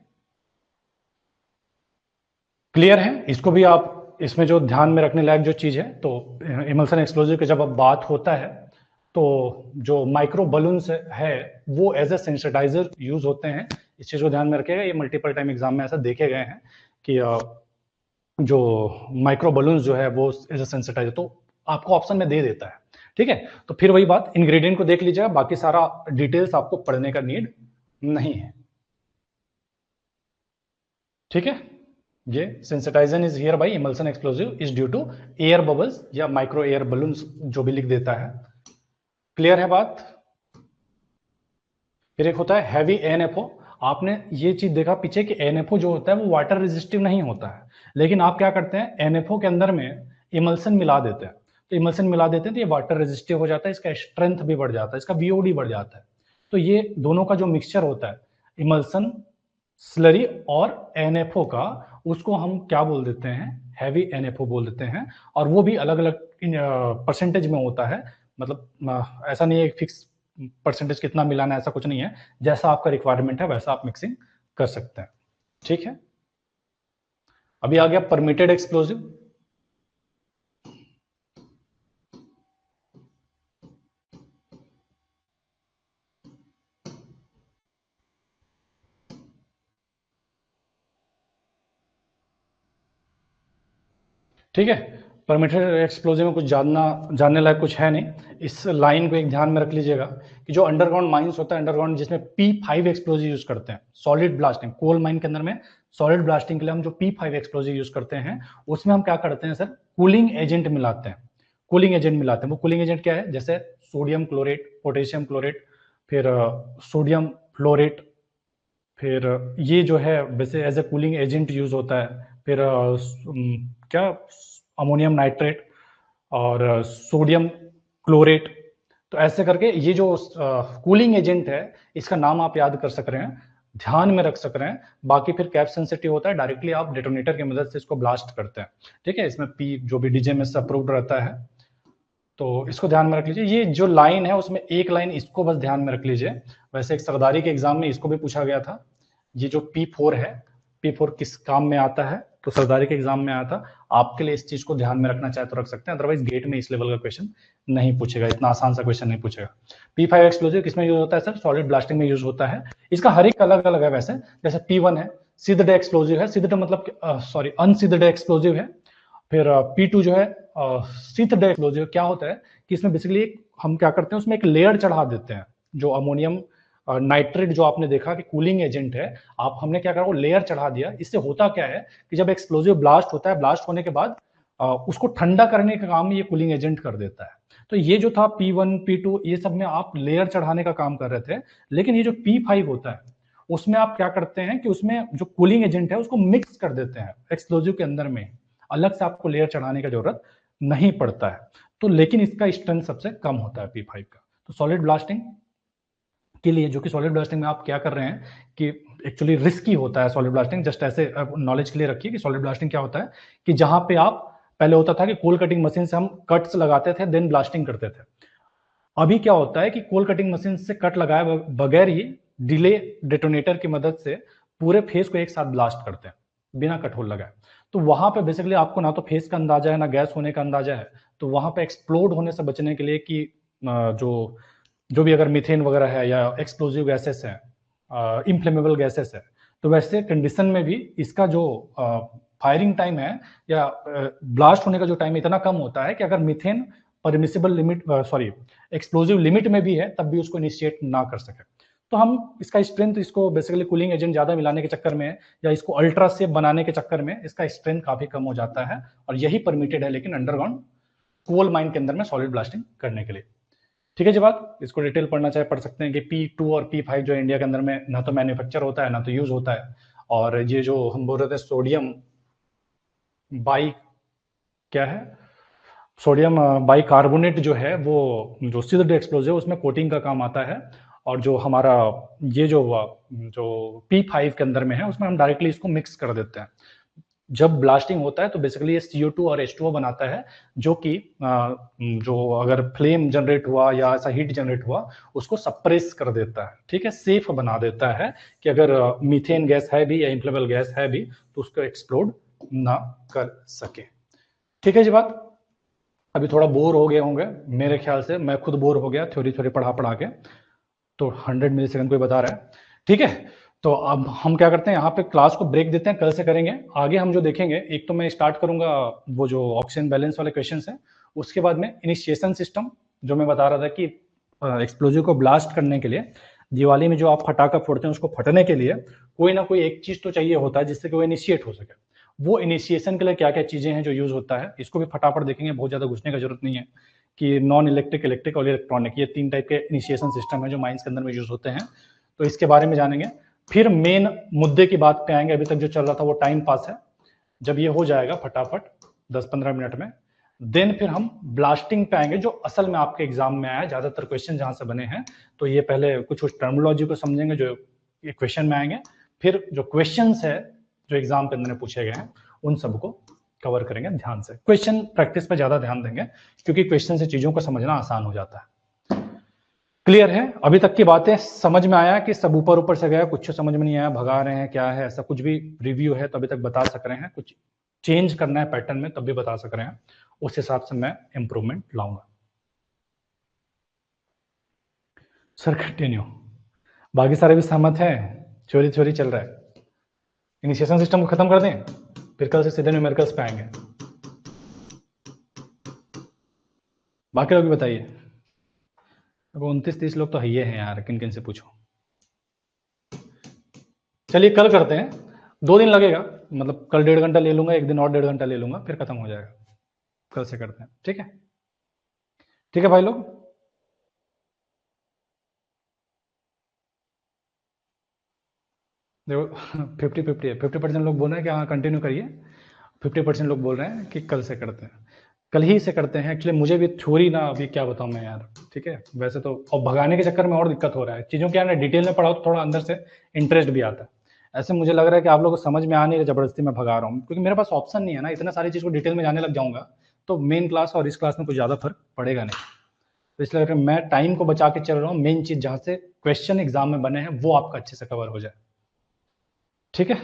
क्लियर है। इसको भी आप, इसमें जो ध्यान में रखने लायक जो चीज है, तो इमल्सन एक्सप्लोजिव की जब अब बात होता है तो जो माइक्रो बलून्स है वो एज ए सेंसिटाइजर यूज होते हैं। इस चीज को ध्यान में रखिएगा, ये मल्टीपल टाइम एग्जाम में ऐसा देखे गए हैं कि जो माइक्रो बलून्स जो है वो एज ए सेंसिटाइजर, तो आपको ऑप्शन में दे देता है। ठीक है, तो फिर वही बात, इंग्रेडिएंट को देख लीजिएगा, बाकी सारा डिटेल्स आपको पढ़ने का नीड नहीं है। ठीक है, ये sensitisation is here by emulsion explosive is due to air bubbles या माइक्रो एयर बलून्स, जो भी लिख देता है। क्लियर है बात। फिर एक होता है हैवी एनएफओ। आपने ये चीज देखा पीछे कि एनएफओ जो होता है वो वाटर रेजिस्टिव नहीं होता है, लेकिन आप क्या करते हैं, एनएफओ के अंदर में इमल्सन मिला देते हैं। तो इमल्सन मिला देते हैं तो ये वाटर रेजिस्टिव हो जाता है, इसका स्ट्रेंथ भी बढ़ जाता है, इसका वीओडी बढ़ जाता है। तो ये दोनों का जो मिक्सचर होता है इमल्सन, स्लरी और एनएफओ का, उसको हम क्या बोल देते हैं, हैवी एनएफओ बोल देते हैं। और वो भी अलग अलग परसेंटेज में होता है, मतलब ऐसा नहीं है फिक्स परसेंटेज कितना मिलाना है, ऐसा कुछ नहीं है, जैसा आपका रिक्वायरमेंट है वैसा आप मिक्सिंग कर सकते हैं। ठीक है, अभी आ गया परमिटेड एक्सप्लोजिव। ठीक है, परमिटेड एक्सप्लोजिव में कुछ जानने लायक कुछ है नहीं। इस लाइन को एक ध्यान में रख लीजिएगा कि जो अंडरग्राउंड माइंस होता है, अंडरग्राउंड जिसमें P5 एक्सप्लोजिव यूज करते हैं, सॉलिड ब्लास्टिंग, कोल माइन के अंदर में सॉलिड ब्लास्टिंग के लिए हम जो P5 एक्सप्लोजिव यूज करते हैं, उसमें हम क्या करते हैं सर, कूलिंग एजेंट मिलाते हैं। कूलिंग एजेंट मिलाते हैं, वो कूलिंग एजेंट क्या है, जैसे सोडियम क्लोरेट, पोटेशियम क्लोरेट, फिर सोडियम फ्लोरेट, फिर ये जो है वैसे as a cooling agent use होता है। फिर क्या, अमोनियम नाइट्रेट और सोडियम क्लोरेट। तो ऐसे करके ये जो कूलिंग एजेंट है, इसका नाम आप याद कर सक रहे हैं, ध्यान में रख सक रहे हैं। बाकी फिर कैप सेंसिटिव होता है, डायरेक्टली आप डेटोनेटर की मदद से इसको ब्लास्ट करते हैं। ठीक है, इसमें पी जो भी डीजे से अप्रूव्ड रहता है, तो इसको ध्यान में रख लीजिए। ये जो लाइन है उसमें एक लाइन इसको बस ध्यान में रख लीजिए। वैसे एक सरदारी के एग्जाम में इसको भी पूछा गया था, ये जो P4 है, P4 किस काम में आता है, तो सरदारी के एग्जाम में आया था। आपके लिए इस चीज को ध्यान में रखना चाहे तो रख सकते हैं, अदरवाइज गेट में इस लेवल का क्वेश्चन नहीं पूछेगा, इतना आसान सा क्वेश्चन नहीं पूछेगा। P5 एक्सप्लोजिव किसमें यूज होता है सर, सॉलिड ब्लास्टिंग में यूज होता है। इसका हर एक अलग अलग है वैसे, जैसे P1 है सीधड एक्सप्लोजिव है, सीधड मतलब सॉरी अनसीधड एक्सप्लोजिव है। फिर P2 जो है सीथड एक्सप्लोजिव, क्या होता है कि इसमें बेसिकली हम क्या करते हैं, उसमें एक लेयर चढ़ा देते हैं। जो अमोनियम नाइट्रेट जो आपने देखा कि कूलिंग एजेंट है, आप हमने क्या करा, वो लेयर चढ़ा दिया। इससे होता क्या है कि जब एक्सप्लोजिव ब्लास्ट होता है, ब्लास्ट होने के बाद उसको ठंडा करने का काम ये कूलिंग एजेंट कर देता है। तो ये जो था P1, P2, ये सब में आप लेयर चढ़ाने का काम कर रहे थे, लेकिन ये जो P5 होता है उसमें आप क्या करते हैं कि उसमें जो कूलिंग एजेंट है उसको मिक्स कर देते हैं एक्सप्लोजिव के अंदर में, अलग से आपको लेयर चढ़ाने का जरूरत नहीं पड़ता है। तो लेकिन इसका स्ट्रेंथ सबसे कम होता है P5 का। तो सॉलिड ब्लास्टिंग के लिए, जो कि सॉलिड ब्लास्टिंग में आप क्या कर रहे हैं कि एक्चुअली रिस्की होता है सॉलिड ब्लास्टिंग, जस्ट ऐसे नॉलेज के लिए रखिए कि सॉलिड ब्लास्टिंग क्या होता है कि जहां पे आप, पहले होता था कि कोल कटिंग मशीन से हम कट्स लगाते थे, देन ब्लास्टिंग करते थे। अभी क्या होता है कि कोल कटिंग मशीन से कट लगाए बगैर ही डिले डेटोनेटर की मदद से पूरे फेस को एक साथ ब्लास्ट करते हैं बिना कट होल लगाए। तो वहां पे बेसिकली आपको ना तो फेस का अंदाजा है ना गैस होने का अंदाजा है, तो वहां पे एक्सप्लोड होने से बचने के लिए कि जो भी अगर मीथेन वगैरह है या एक्सप्लोजिव गैसेस है, इनफ्लेमेबल गैसेस है, तो वैसे कंडीशन में भी इसका जो फायरिंग टाइम है या ब्लास्ट होने का जो टाइम इतना कम होता है कि अगर methane permissible limit explosive limit में भी है तब भी उसको इनिशिएट ना कर सके। तो हम इसका स्ट्रेंथ, इसको बेसिकली कूलिंग एजेंट ज्यादा मिलाने के चक्कर में या इसको अल्ट्रा सेफ बनाने के चक्कर में इसका स्ट्रेंथ काफी कम हो जाता है, और यही परमिटेड है लेकिन अंडरग्राउंड कोल माइन के अंदर में सॉलिड ब्लास्टिंग करने के लिए। ठीक है जी बात, इसको डिटेल पढ़ना चाहे पढ़ सकते हैं कि P2 और P5 जो इंडिया के अंदर में ना तो मैन्युफैक्चर होता है ना तो यूज होता है, और ये जो हम बोल रहे थे सोडियम बाई क्या है, सोडियम बाइकार्बोनेट जो है वो जो सील्ड एक्सप्लोजिव उसमें कोटिंग का काम आता है, और जो हमारा ये जो P5 के अंदर में है उसमें हम डायरेक्टली इसको मिक्स कर देते हैं। जब ब्लास्टिंग होता है तो बेसिकली ये CO2 और H2O बनाता है, जो कि जो अगर फ्लेम जनरेट हुआ या ऐसा हीट जनरेट हुआ उसको सप्रेस कर देता है। ठीक है, सेफ बना देता है कि अगर मीथेन गैस है भी या इनफ्लेमेबल गैस है भी तो उसको एक्सप्लोड ना कर सके। ठीक है जी बात, अभी थोड़ा बोर हो गए होंगे मेरे ख्याल से, मैं खुद बोर हो गया थ्योरी पढ़ा के, तो 100 मिली सेकंड कोई बता रहा है। ठीक है, तो अब हम क्या करते हैं, यहाँ पे क्लास को ब्रेक देते हैं, कल से करेंगे। आगे हम जो देखेंगे, एक तो मैं स्टार्ट करूंगा वो जो ऑक्सीजन बैलेंस वाले क्वेश्चन है, उसके बाद में इनिशिएशन सिस्टम जो मैं बता रहा था कि एक्सप्लोजिव को ब्लास्ट करने के लिए दिवाली में जो आप फटाखा फोड़ते हैं उसको फटने के लिए कोई ना कोई एक चीज तो चाहिए होता है जिससे कि वो इनिशिएट हो सके। वो इनिशिएशन के लिए क्या क्या चीजें हैं जो यूज होता है, इसको भी फटाफट देखेंगे, बहुत ज्यादा घुसने का जरूरत नहीं है। कि नॉन इलेक्ट्रिक, इलेक्ट्रिक और इलेक्ट्रॉनिक, ये 3 टाइप के इनिशिएशन सिस्टम है जो माइंस के अंदर में यूज होते हैं, तो इसके बारे में जानेंगे। फिर मेन मुद्दे की बात पे आएंगे, अभी तक जो चल रहा था वो टाइम पास है, जब ये हो जाएगा फटाफट 10-15 मिनट में, देन फिर हम ब्लास्टिंग पे आएंगे जो असल में आपके एग्जाम में आया, ज्यादातर क्वेश्चन जहां से बने हैं। तो ये पहले कुछ टर्मिनोलॉजी को समझेंगे जो ये क्वेश्चन में आएंगे, फिर जो क्वेश्चन है जो एग्जाम के अंदर पूछे गए हैं उन सबको कवर करेंगे ध्यान से। क्वेश्चन प्रैक्टिस पे ज्यादा ध्यान देंगे क्योंकि क्वेश्चन से चीजों को समझना आसान हो जाता है। क्लियर है, अभी तक की बातें समझ में आया कि सब ऊपर ऊपर से गया, कुछ समझ में नहीं आया, भगा रहे हैं क्या है, ऐसा कुछ भी रिव्यू है तो अभी तक बता सक रहे हैं, कुछ चेंज करना है पैटर्न में तब भी बता सक रहे हैं, उस हिसाब से मैं इंप्रूवमेंट लाऊंगा। सर कंटिन्यू, बाकी सारे भी सहमत हैं, चोरी चोरी चल रहा है, इनिशिएशन सिस्टम को खत्म कर दें, फिर कल से सीधे न्यूमेरिकल्स पे आएंगे। बाकी लोग भी बताइए, अब 29-30 लोग तो है हैं यार, किन किन से पूछो। चलिए कल करते हैं, 2 दिन लगेगा, मतलब कल 1.5 घंटा ले लूंगा, एक दिन और 1.5 घंटा ले लूंगा, फिर खत्म हो जाएगा। कल से करते हैं, ठीक है? ठीक है भाई लोग, देखो 50-50 है, 50% लोग बोल रहे हैं कि हाँ कंटिन्यू करिए, 50% लोग बोल रहे हैं कि कल से करते हैं, कल ही से करते हैं। एक्चुअली मुझे भी थ्योरी ना अभी क्या बताऊं मैं यार, ठीक है? वैसे तो और भगाने के चक्कर में और दिक्कत हो रहा है, चीज़ों के ना डिटेल में पढ़ाओ तो थोड़ा अंदर से इंटरेस्ट भी आता है। ऐसे मुझे लग रहा है कि आप लोगों को समझ में आ नहीं रहा, जबरदस्ती मैं भगा रहा हूँ, क्योंकि मेरे पास ऑप्शन नहीं है ना, इतना सारी चीज़ को डिटेल में जाने लग जाऊंगा तो मेन क्लास और इस क्लास में कुछ ज़्यादा फर्क पड़ेगा नहीं। तो इसलिए मैं टाइम को बचा के चल रहा हूँ, मेन चीज़ जहाँ से क्वेश्चन एग्जाम में बने हैं वो आपका अच्छे से कवर हो जाए, ठीक है?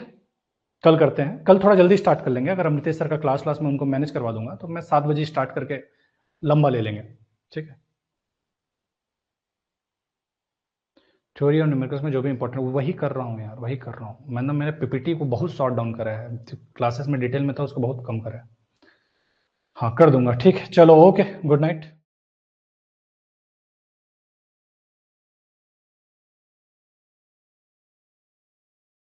कल करते हैं, कल थोड़ा जल्दी स्टार्ट कर लेंगे, अगर अमृतेश सर का क्लास में उनको मैनेज करवा दूंगा तो मैं 7 बजे स्टार्ट करके लंबा ले लेंगे, ठीक है? थ्योरी और न्यूमेरिकल्स में जो भी इंपॉर्टेंट वही कर रहा हूँ यार, वही कर रहा हूँ। मैंने पीपीटी को बहुत शॉर्ट डाउन करा है, क्लासेस में डिटेल में था उसको बहुत कम करा है। हाँ कर दूंगा, ठीक है, चलो ओके, गुड नाइट।